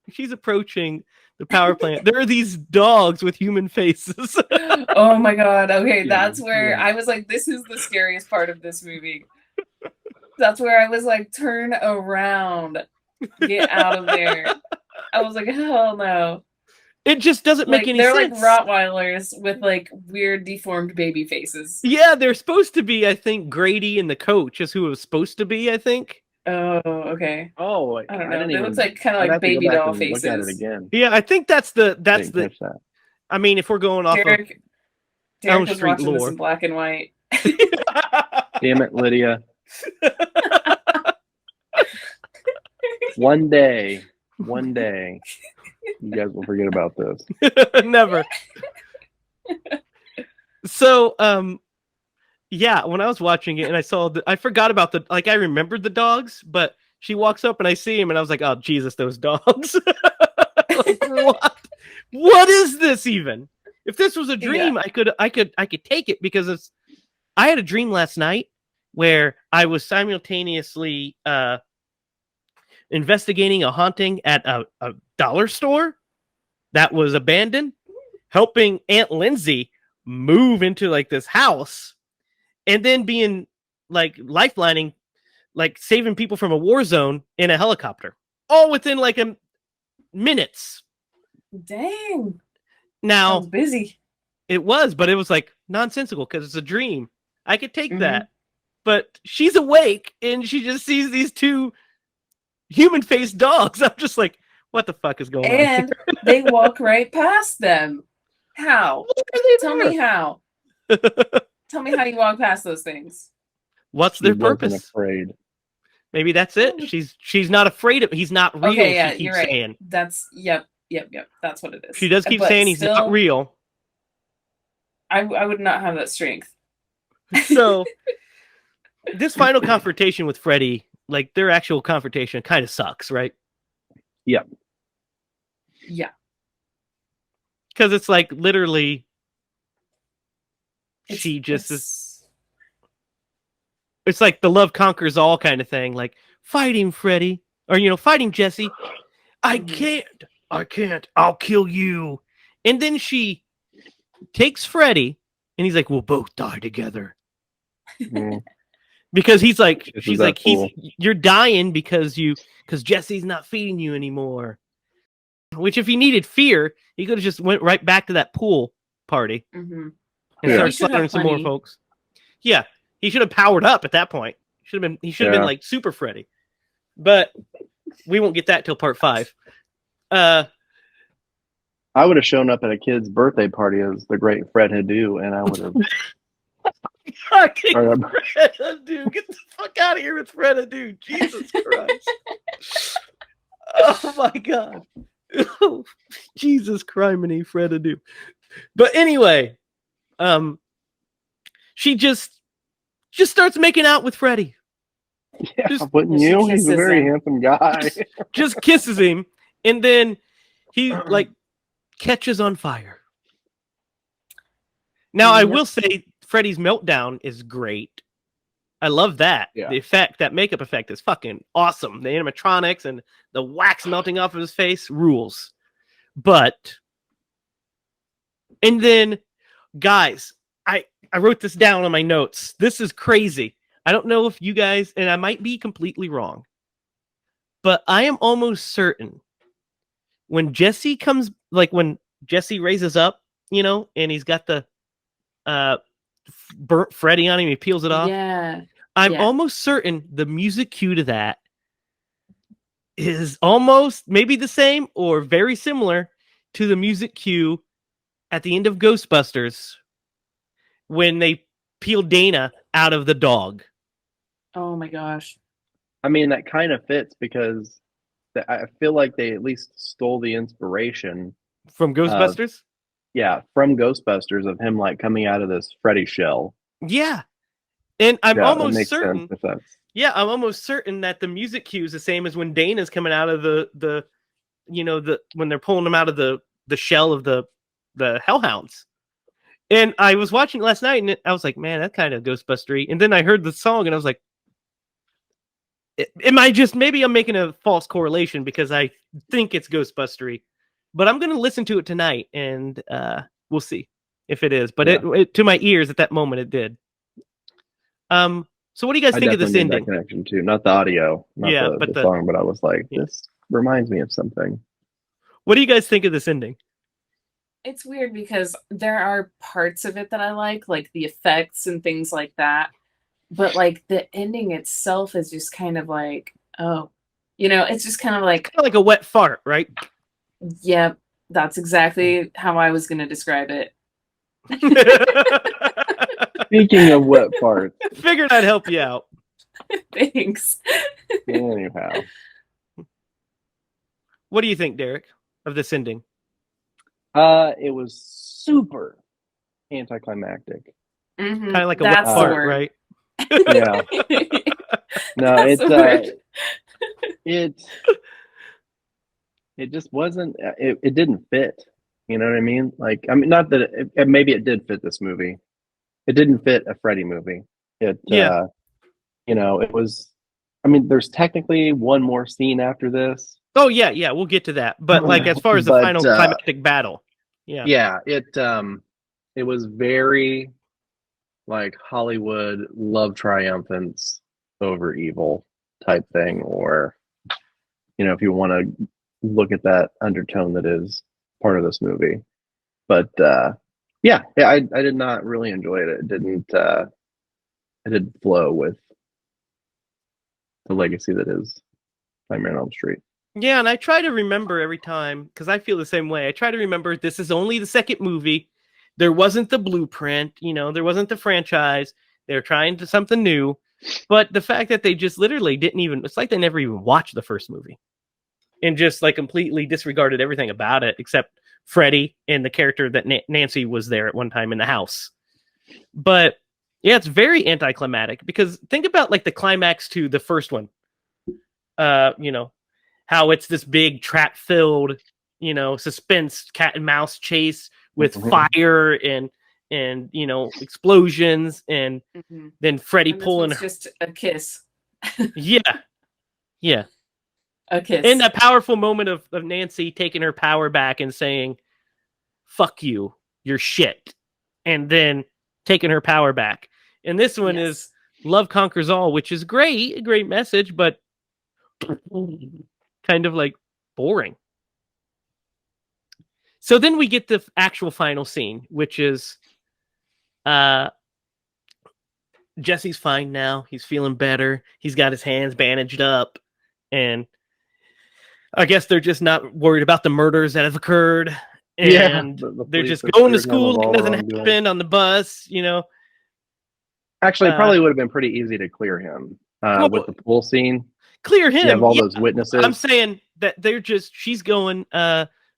the power plant, there are these dogs with human faces. Oh my god. Okay, Yeah, that's where yeah. I was like, this is the scariest part of this movie. That's where I was like, turn around. Get out of there. I was like, hell no. It just doesn't Like make any they're sense. like Rottweilers with like weird deformed baby faces. Yeah, they're supposed to be, I think, Grady and the coach is who it was supposed to be, I think. Oh, okay. Oh, I don't know. didn't They even, look like kind of I'd like have to go baby back doll and faces. Look at it again. Yeah, I think that's the Didn't catch that. I mean, if we're going off Derek Elm was Street watching this lore. in black and white. of Damn it, Lydia. One day, you guys will forget about this. Never. So, yeah, when I was watching it and I saw I forgot about I remembered the dogs, but she walks up and I see him and I was like, oh Jesus, those dogs. Like, what is this even? If this was a dream, I could take it because I had a dream last night where I was simultaneously investigating a haunting at a dollar store that was abandoned, helping Aunt Lindsay move into like this house, and then being like lifelining, like saving people from a war zone in a helicopter, all within like minutes. Dang. Now Sounds busy. it was, but it was like nonsensical because it's a dream. I could take that, but she's awake and she just sees these two human-faced dogs. I'm just like, what the fuck is going on? And they walk right past them. How? Tell me how. Tell me how you walk past those things. What's She their wasn't purpose? afraid. Maybe that's it. She's not afraid of. He's not real. Okay, yeah, she keeps you're right. saying. That's yep. That's what it is. She does keep But saying he's not still, real. I would not have that strength. So this final confrontation with Freddy, like their actual confrontation, kind of sucks, right? Yeah. Because it's like literally, she just is. It's like the love conquers all kind of thing. Like fighting Freddy, or fighting Jesse. I can't. I'll kill you. And then she takes Freddy, and he's like, "We'll both die together." Mm. Because he's like, Isn't she's that like, cool? you're dying because Jesse's not feeding you anymore. Which, if he needed fear, he could have just went right back to that pool party and Yeah. started He should have slaughtering some more plenty. folks. Yeah, he should have powered up at that point. He should have been Yeah. like Super Freddy. But we won't get that till part 5. I would have shown up at a kid's birthday party as the great Fred Hadoop, and I would have. Fucking Or, Fred Hadoop. Get the fuck out of here with Fred Hadoop. Jesus Christ. Oh my God. Jesus criminy Fred Hadoop. But anyway, she just starts making out with Freddy. yeah, Just- wouldn't She you? He's a kisses very him. handsome guy. Just kisses him, and then he like catches on fire. Now, I Yep. will say Freddy's meltdown is great. I love that. Yeah. The effect, that makeup effect is fucking awesome. The animatronics and the wax melting off of his face rules. But, and then, guys, I wrote this down on my notes. This is crazy. I don't know if you guys, and I might be completely wrong, but I am almost certain when Jesse comes, like when Jesse raises up, and he's got the burnt Freddy on him. He peels it off. Yeah. I'm Yeah. almost certain the music cue to that is almost maybe the same or very similar to the music cue at the end of Ghostbusters when they peel Dana out of the dog. Oh my gosh. I mean, that kind of fits because I feel like they at least stole the inspiration From Ghostbusters? from Ghostbusters of him like coming out of this Freddy shell. Yeah. And I'm Yeah, that almost makes certain. sense. Yeah, I'm almost certain that the music cue is the same as when Dana's coming out of the when they're pulling him out of the shell of the Hellhounds. And I was watching it last night, and I was like, man, that's kind of Ghostbustery. And then I heard the song, and I was like, maybe I'm making a false correlation because I think it's Ghostbustery. But I'm going to listen to it tonight, and we'll see if it is. But it to my ears at that moment, it did. So what do you guys think of this ending? That connection too, not the audio, not the song, but I was like, this reminds me of something. What do you guys think of this ending? It's weird because there are parts of it that I like the effects and things like that. But like the ending itself is just kind of like, oh, it's just kind of like a wet fart, right? Yep, that's exactly how I was going to describe it. Speaking of wet farts, figured I'd help you out. Thanks. Anyhow, what do you think, Derek, of this ending? It was super anticlimactic. Mm-hmm. Kind of like a wet fart, right? Yeah. No, it just wasn't. It didn't fit. You know what I mean? Like, I mean, not that maybe it did fit this movie. It didn't fit a Freddy movie. It was. I mean, there's technically one more scene after this. Oh yeah, we'll get to that. But like, as far as the final climactic battle, it was very like Hollywood love triumphance over evil type thing, or if you want to look at that undertone that is part of this movie. But I did not really enjoy it. It didn't flow with the legacy that is Nightmare on Elm Street. Yeah, and I try to remember every time, because I feel the same way. I try to remember this is only the second movie. There wasn't the blueprint, there wasn't the franchise. They're trying to something new. But the fact that they just literally didn't even, it's like they never even watched the first movie. And just like completely disregarded everything about it, except Freddy and the character that Nancy was there at one time in the house. But yeah, it's very anticlimactic because think about like the climax to the first one. How it's this big trap-filled, suspense cat and mouse chase with fire and explosions, and then Freddy pulling her. Just a kiss. Yeah. A kiss. And that powerful moment of Nancy taking her power back and saying, "Fuck you, you're shit," and then taking her power back. And this one is love conquers all, which is great, a great message, but kind of like boring. So then we get the actual final scene, which is Jesse's fine now. He's feeling better. He's got his hands bandaged up, and I guess they're just not worried about the murders that have occurred. And they're just going to school like nothing happened on the bus, Actually, it probably would have been pretty easy to clear him with the pool scene. Clear him. You have all those witnesses. I'm saying that she's going,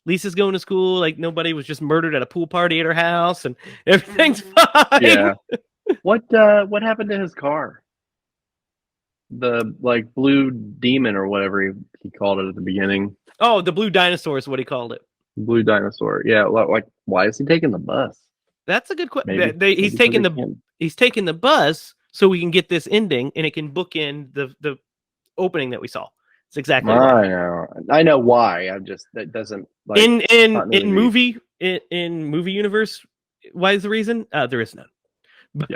Lisa's going to school like nobody was just murdered at a pool party at her house and everything's fine. Yeah. What happened to his car? The like blue demon or whatever he called it at the beginning. Oh, the blue dinosaur is what he called it. Blue dinosaur. Yeah. Like, why is he taking the bus? That's a good question. He's taking the bus so we can get this ending and it can bookend the opening that we saw. It's exactly why. I know why. I'm just that doesn't like in movie universe. Why is the reason? There is none. But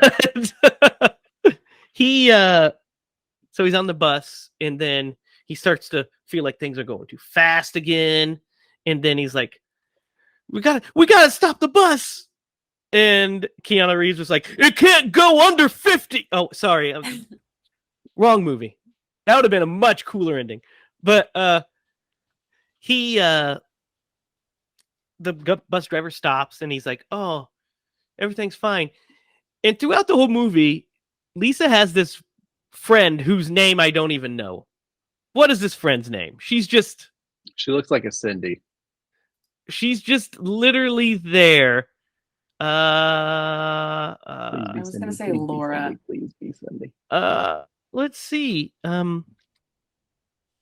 so he's on the bus and then he starts to feel like things are going too fast again, and then he's like, we gotta stop the bus. And Keanu Reeves was like, it can't go under 50. Oh, sorry. Wrong movie. That would have been a much cooler ending. But the bus driver stops and he's like, oh, everything's fine. And throughout the whole movie, Lisa has this friend whose name I don't even know. What is this friend's name? She looks like a Cindy. She's just literally there. I was gonna say Laura. Please be Cindy. Let's see.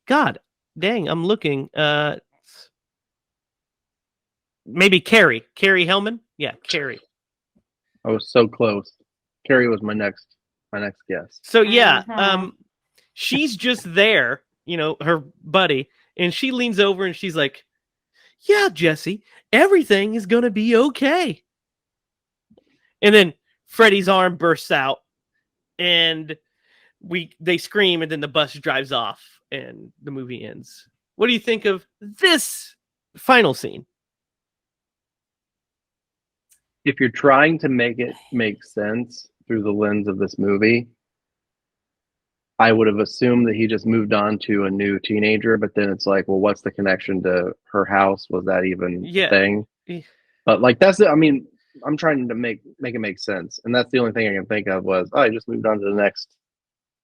God dang, I'm looking. Maybe Carrie Hellman. Yeah, Carrie. I was so close. Carrie was my next guess. So yeah, Uh-huh. she's just there, her buddy, and she leans over and she's like, "Yeah, Jesse, everything is gonna be okay." And then Freddy's arm bursts out, and they scream, and then the bus drives off, and the movie ends. What do you think of this final scene? If you're trying to make it make sense through the lens of this movie, I would have assumed that he just moved on to a new teenager, but then it's like, well, what's the connection to her house? Was that even a thing? Yeah. But like I'm trying to make it make sense. And that's the only thing I can think of was, I just moved on to the next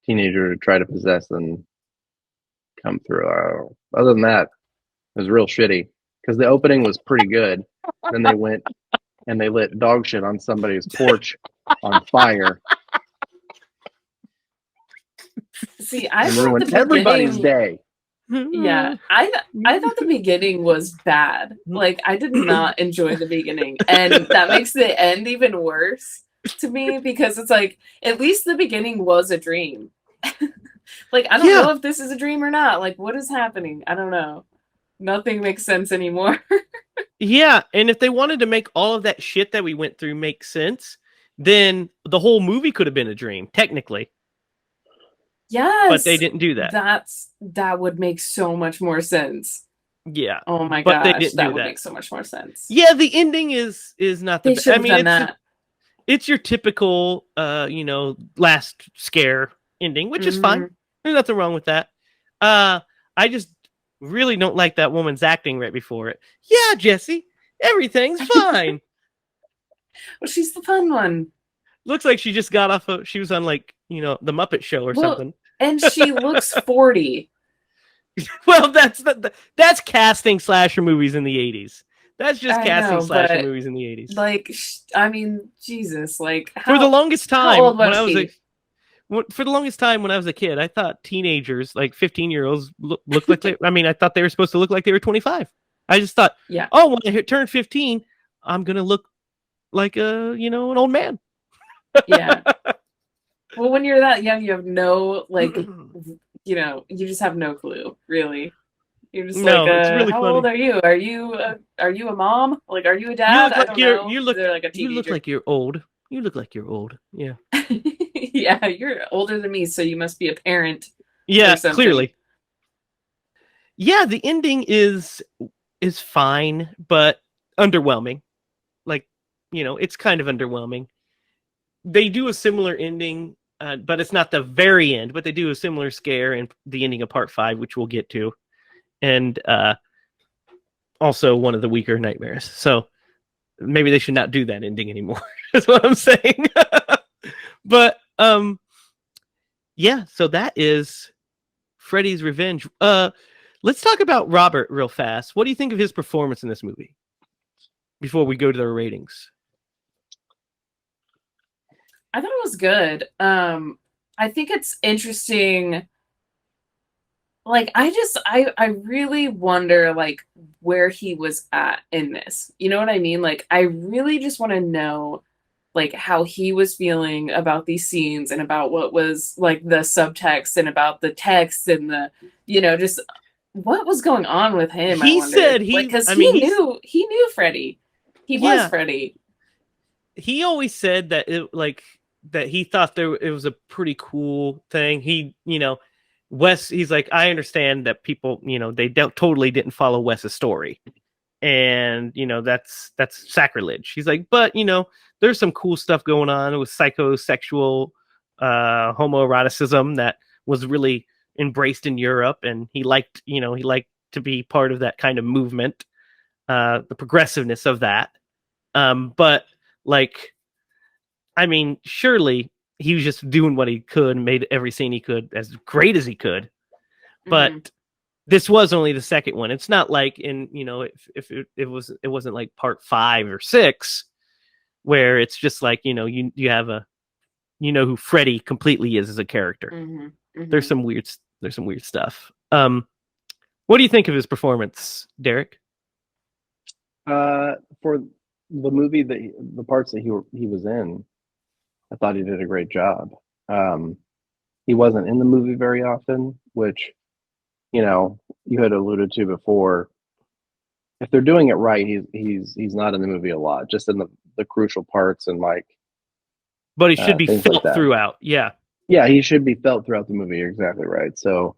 teenager to try to possess and come through. Other than that, it was real shitty. Because the opening was pretty good. Then they went and they lit dog shit on somebody's porch on fire. See, I And thought the ruined everybody's beginning- day. Yeah, I thought the beginning was bad. Like, I did not enjoy the beginning, and that makes the end even worse to me because it's like at least the beginning was a dream. Like, I don't know if this is a dream or not. Like, what is happening? I don't know. Nothing makes sense anymore. Yeah, and if they wanted to make all of that shit that we went through make sense, then the whole movie could have been a dream, technically. Yes, But they didn't do that. That would make so much more sense. Yeah. Oh my But they gosh, didn't that do would that. make so much more sense. Yeah, the ending is not the They best. should I have mean, done that. it's your typical last scare ending, which is fine. Mhm. There's nothing wrong with that. I just really don't like that woman's acting right before it. Yeah, Jesse, everything's fine. Well, she's the fun one. Looks like she just got off she was on the Muppet Show or Well, something. And she looks 40. Well, that's casting slasher movies in the 80s. That's just I casting know, slasher but, movies in the 80s. Like, I mean, Jesus, like For the longest time, how old when was I was she? for the longest time when I was a kid, I thought teenagers, like 15-year-olds, looked like I thought they were supposed to look like they were 25. I just thought, Yeah. oh, when I turn 15, I'm gonna look like an old man. Yeah. Well, when you're that young, you have no you just have no clue, really. You're just No, like, it's really how funny. old are you? Are you a mom? Like, are you a dad? I don't know. You look They're like a you teenager. look like you're old. You look like you're old. Yeah. Yeah, you're older than me, so you must be a parent. Yeah, or something. clearly. Yeah, the ending is fine, but underwhelming. Like, it's kind of underwhelming. They do a similar ending, but it's not the very end, but they do a similar scare in the ending of part 5, which we'll get to. And also one of the weaker nightmares. So maybe they should not do that ending anymore. That's what I'm saying. But yeah, so that is Freddy's Revenge. Let's talk about Robert real fast. What do you think of his performance in this movie? Before we go to the ratings. I thought it was good. I think it's interesting. Like, I really wonder, like, where he was at in this. You know what I mean? Like, I really just want to know, like, how he was feeling about these scenes and about what was, like, the subtext and about the text and the, just what was going on with him. He I wonder. said because he he knew Freddy. He was Freddy. He always said that that he thought it was a pretty cool thing. He, Wes, he's like, I understand that people, they totally didn't follow Wes's story. and that's sacrilege. He's like, but there's some cool stuff going on with psychosexual homoeroticism that was really embraced in Europe, and he liked to be part of that kind of movement, the progressiveness of that. But like, I mean, surely he was just doing what he could and made every scene he could as great as he could. But this was only the second one. It's not like in, if it wasn't like part 5 or 6 where it's just like, you have who Freddy completely is as a character. There's some weird stuff. What do you think of his performance, Derek? For the movie the parts that he was in, I thought he did a great job. He wasn't in the movie very often, which you had alluded to before. If they're doing it right, he's not in the movie a lot, just in the crucial parts and like. But he should be felt like throughout. Yeah. Yeah, he should be felt throughout the movie. You're exactly right. So,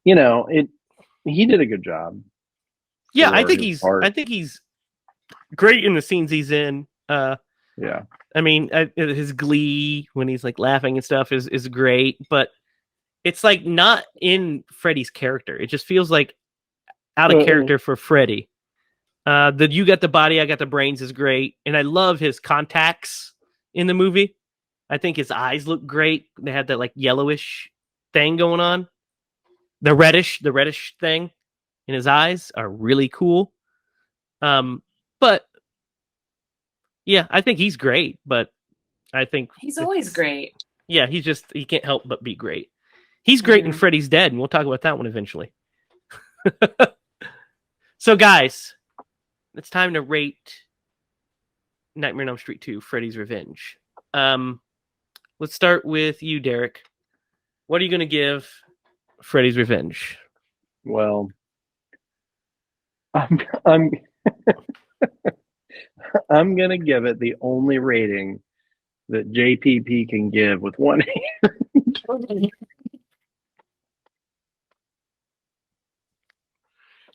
he did a good job. Yeah, I think he's great in the scenes he's in. Yeah. I mean, his glee when he's like laughing and stuff is great, but it's like not in Freddy's character. It just feels like out of character for Freddy. The "you got the body, I got the brains" is great, and I love his contacts in the movie. I think his eyes look great. They had that like yellowish thing going on. The reddish thing in his eyes are really cool. But yeah, I think he's great, but I think He's always great. Yeah, he can't help but be great. He's great in Freddy's Dead, and we'll talk about that one eventually. So guys, it's time to rate Nightmare on Elm Street 2, Freddy's Revenge. Let's start with you, Derek. What are you going to give Freddy's Revenge? Well, I'm I'm gonna give it the only rating that JPP can give with one hand.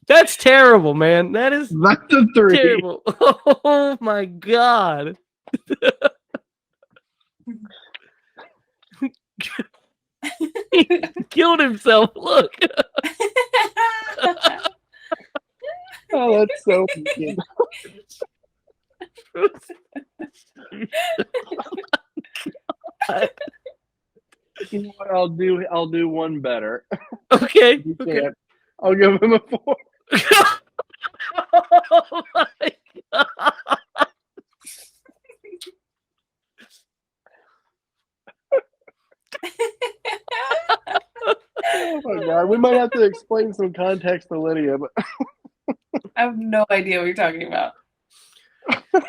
That's terrible, man. That's a 3. terrible. Oh my god. He killed himself. Look. Oh, that's so mean. You know what? I'll do one better. Okay. You Okay. can't. I'll give him a 4. Oh my god. Oh my god. We might have to explain some context to Lydia, but I have no idea what you're talking about.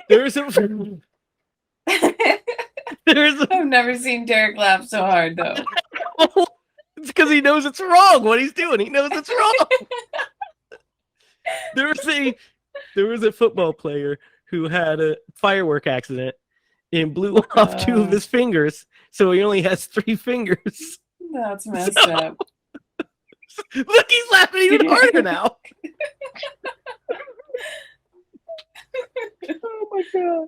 There's a I've never seen Derek laugh so hard though. It's because he knows it's wrong what he's doing. He knows it's wrong. There was a football player who had a firework accident and blew off 2 of his fingers, so he only has 3 fingers. That's messed up. Look, he's laughing even harder now. oh my god.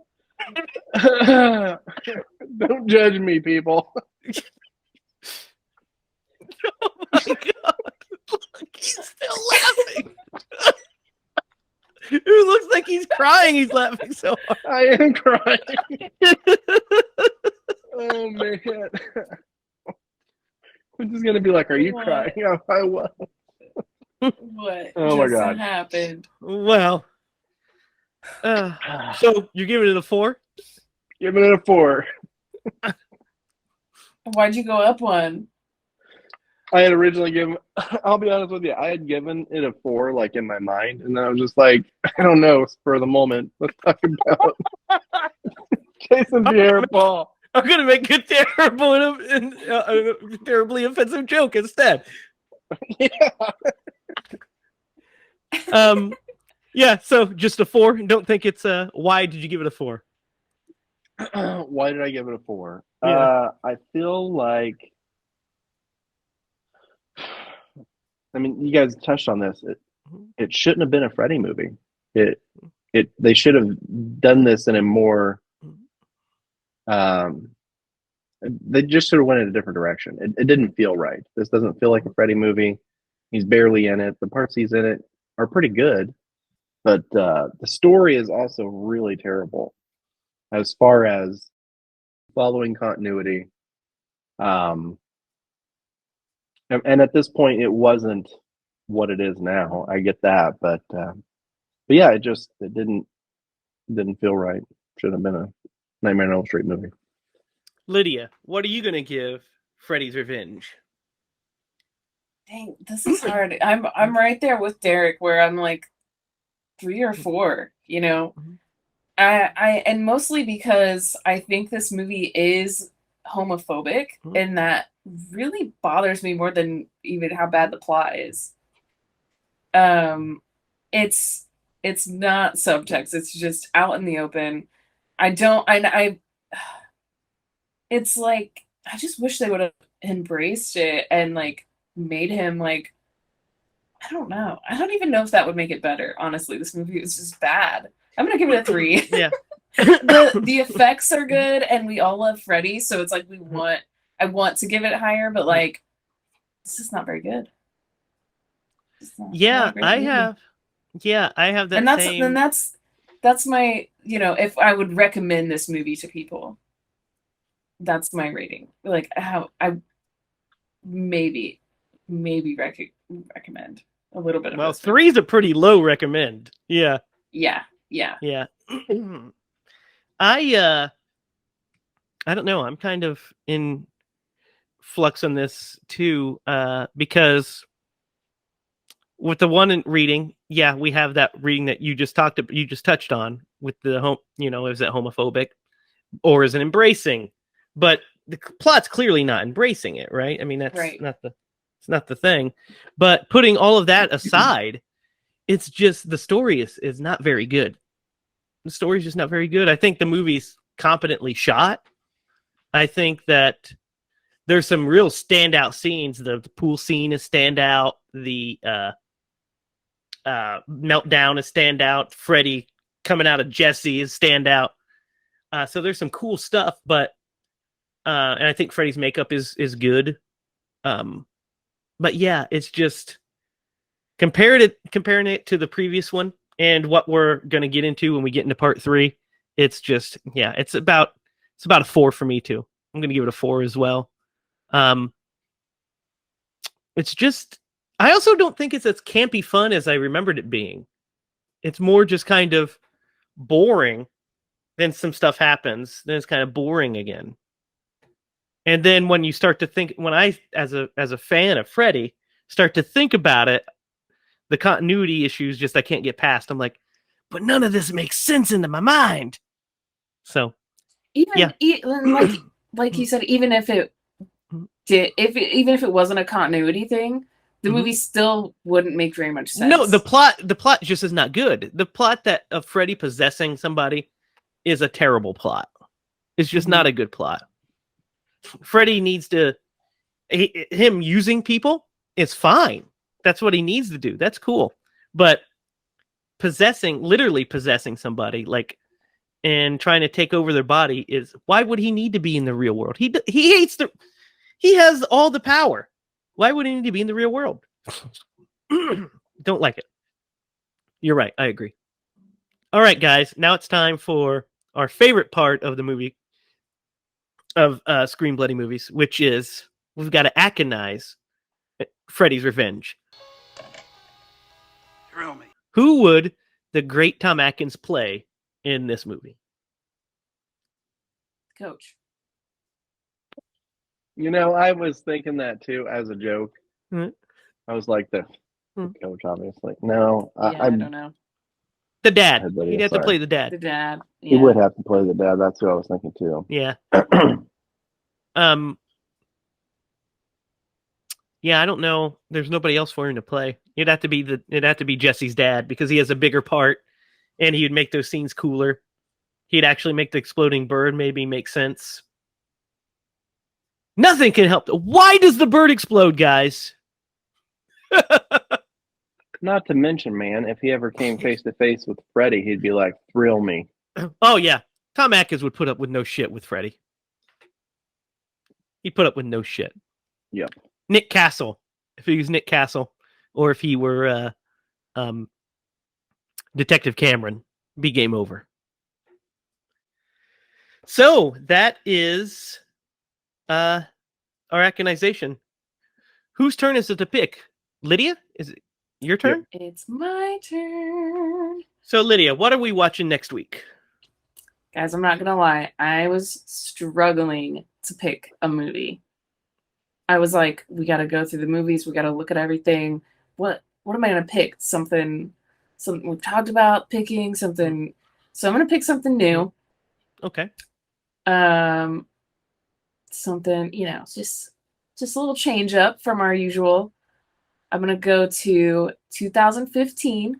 Don't judge me, people. Oh my god. Look, he's still laughing. It looks like he's crying. He's laughing so hard. I am crying. Oh man. I'm just gonna be like, are you What? crying? I was. What Oh my just god. happened? Well, so you're giving it a 4? Giving it a 4. Why'd you go up one? I had originally given, I'll be honest with you, I had given it a 4, like in my mind, and then I was just like, I don't know, for the moment, let's talk about Jason Pierre-Paul. I'm gonna make a terrible and terribly offensive joke instead. Yeah. Yeah. So just a 4. Don't think it's a. Why did you give it a 4? Why did I give it a 4? Yeah. I feel like, I mean, you guys touched on this. It shouldn't have been a Freddy movie. They should have done this in a more they just sort of went in a different direction. It didn't feel right. This doesn't feel like a Freddy movie. He's barely in it. The parts he's in it are pretty good, but the story is also really terrible as far as following continuity. And at this point, it wasn't what it is now. I get that, but yeah, it didn't feel right. Should have been a Nightmare on Elm Street movie. Lydia, what are you gonna give Freddy's Revenge? Dang, this is hard. I'm right there with Derek, where I'm like 3 or 4. You know, I and mostly because I think this movie is homophobic, and that really bothers me more than even how bad the plot is. It's not subtext. It's just out in the open. It's like, I just wish they would have embraced it and like made him like, I don't know. I don't even know if that would make it better. Honestly, this movie is just bad. I'm gonna give it a 3. Yeah. The effects are good, and we all love Freddy, so it's like I want to give it higher, but like, this is not very good. Yeah, I have that same. And that's my, you know, if I would recommend this movie to people, that's my rating. Like, how I maybe recommend a little bit of. Well, 3 is a pretty low recommend. Yeah. Yeah. I don't know. I'm kind of in flux on this too, because with the one reading, yeah, we have that reading that you just touched on with the home. You know, is it homophobic or is it embracing? But the plot's clearly not embracing it, right? I mean, that's right. It's not the thing. But putting all of that aside, it's just the story is not very good. The story's just not very good. I think the movie's competently shot. I think that there's some real standout scenes. The pool scene is standout. The meltdown is standout. Freddy coming out of Jesse is standout. So there's some cool stuff, but and I think Freddy's makeup is good. But yeah, it's just comparing it to the previous one and what we're gonna get into when we get into part 3. It's just, yeah, it's about a 4 for me too. I'm gonna give it a 4 as well. It's just, I also don't think it's as campy fun as I remembered it being. It's more just kind of boring. Then some stuff happens, then it's kind of boring again. And then when you start to think, when I, as a fan of Freddy, start to think about it, the continuity issues just I can't get past. I'm like, but none of this makes sense into my mind. So, even like you said, even if it did, even if it wasn't a continuity thing, the movie still wouldn't make very much sense. No, the plot just is not good. The plot that of Freddy possessing somebody is a terrible plot. It's just not a good plot. Freddy needs to, him using people is fine. That's what he needs to do. That's cool. But literally possessing somebody, like, and trying to take over their body is, why would he need to be in the real world? He has all the power. Why would he need to be in the real world? Don't like it. You're right. I agree. All right, guys. Now it's time for our favorite part of the movie, of Scream Bloody movies, which is we've got to Atkinization Freddy's Revenge. Thrill me. Who would the great Tom Atkins play in this movie? Coach. You know, I was thinking that too as a joke. Mm-hmm. I was like the coach, obviously. No, I don't know. The dad. Lydia, He'd have to play the dad. The dad. He would have to play the dad. That's who I was thinking too. Yeah. Yeah, I don't know. There's nobody else for him to play. It'd have to be Jesse's dad, because he has a bigger part and he'd make those scenes cooler. He'd actually make the exploding bird maybe make sense. Nothing can help. Why does the bird explode, guys? Not to mention, man, if he ever came face to face with Freddy, he'd be like, "Thrill me." Oh yeah, Tom Atkins would put up with no shit with Freddy. He'd put up with no shit. Yep. Nick Castle, if he was Nick Castle, or if he were Detective Cameron, be game over. So that is our Atkinization. Whose turn is it to pick? Lydia? Is it your turn? It's my turn. So Lydia, what are we watching next week? Guys, I'm not gonna lie. I was struggling to pick a movie. I was like, we gotta go through the movies, we gotta look at everything. What am I gonna pick? Something we've talked about picking, something. So I'm gonna pick something new. Okay. Something, just a little change up from our usual. I'm gonna go to 2015.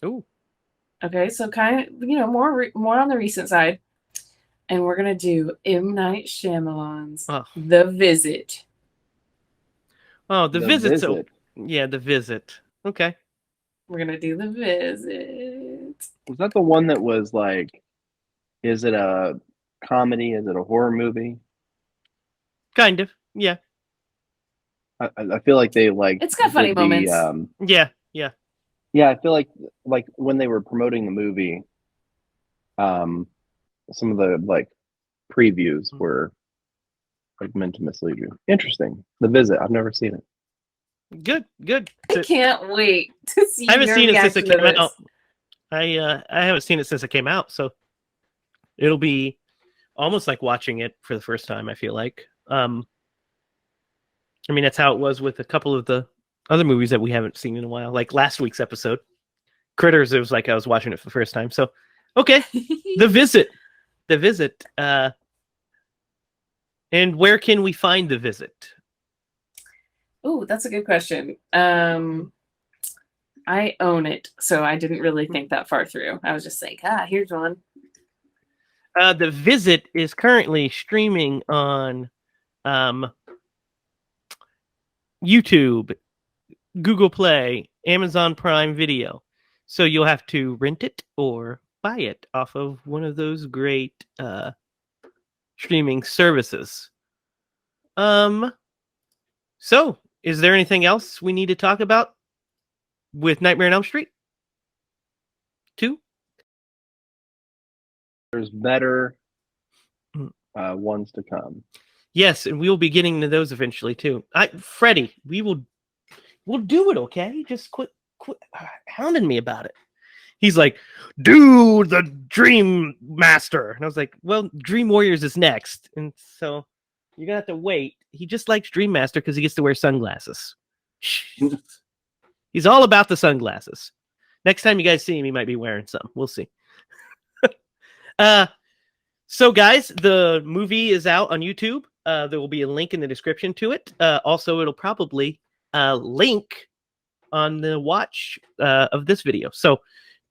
Ooh. Okay, so kind of more on the recent side, and we're gonna do M. Night Shyamalan's The Visit. Oh, the visit. Visit. So yeah, The Visit. Okay. We're gonna do The Visit. Was that the one that was like? Is it a comedy? Is it a horror movie? Kind of. Yeah. I feel like they like. It's got funny did moments. Yeah. Yeah, I feel like when they were promoting the movie, some of the like previews were like meant to mislead you. Interesting. The Visit. I've never seen it. Good. I can't wait to see. I haven't your seen it since it reaction to came out. I haven't seen it since it came out, so it'll be almost like watching it for the first time. I feel like. I mean, that's how it was with a couple of the other movies that we haven't seen in a while, like last week's episode, Critters. It was like I was watching it for the first time. So, okay, The Visit. And where can we find The Visit? Oh, that's a good question. I own it, so I didn't really think that far through. I was just like, here's one. The Visit is currently streaming on YouTube, Google Play, Amazon Prime Video. So you'll have to rent it or buy it off of one of those great streaming services. So is there anything else we need to talk about with Nightmare on Elm Street 2? There's better ones to come. Yes, and we will be getting to those eventually too. Freddy, we'll do it, okay? Just quit hounding me about it. He's like, do the Dream Master. And I was like, well, Dream Warriors is next. And so you're gonna have to wait. He just likes Dream Master because he gets to wear sunglasses. He's all about the sunglasses. Next time you guys see him, he might be wearing some. We'll see. So guys, the movie is out on YouTube. There will be a link in the description to it. Also, it'll probably link on the watch of this video. So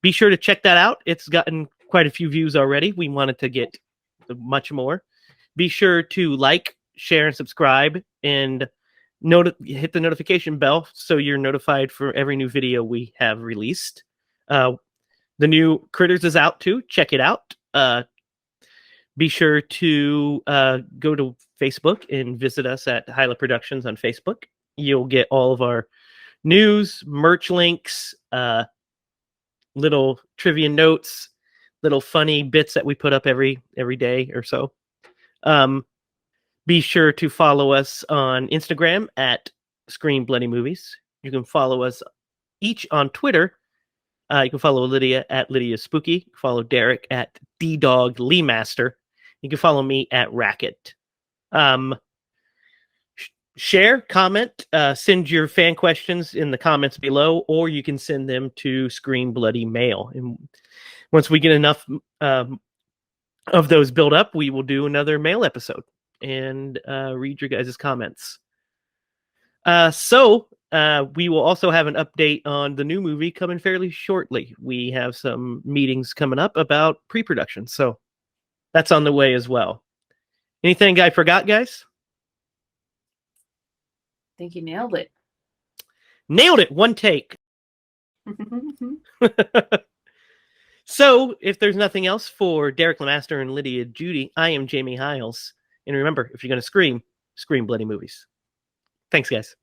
be sure to check that out. It's gotten quite a few views already. We wanted to get much more. Be sure to like, share, and subscribe, and hit the notification bell so you're notified for every new video we have released. The new Critters is out too. Check it out. Be sure to go to Facebook and visit us at HiLa Productions on Facebook. You'll get all of our news, merch links, little trivia notes, little funny bits that we put up every day or so. Be sure to follow us on Instagram at Scream Bloody Movies. You can follow us each on Twitter. You can follow Lydia at Lydia Spooky. Follow Derek at DDog Lee Master. You can follow me at Racket. Share, comment, send your fan questions in the comments below, or you can send them to Scream Bloody Mail. And once we get enough of those build up, we will do another mail episode and read your guys' comments. So we will also have an update on the new movie coming fairly shortly. We have some meetings coming up about pre-production, so that's on the way as well. Anything I forgot, guys? I think you nailed it. Nailed it. One take. So, if there's nothing else for Derek Lemaster and Lydia Judy, I am Jamie Hiles. And remember, if you're going to scream bloody movies. Thanks, guys.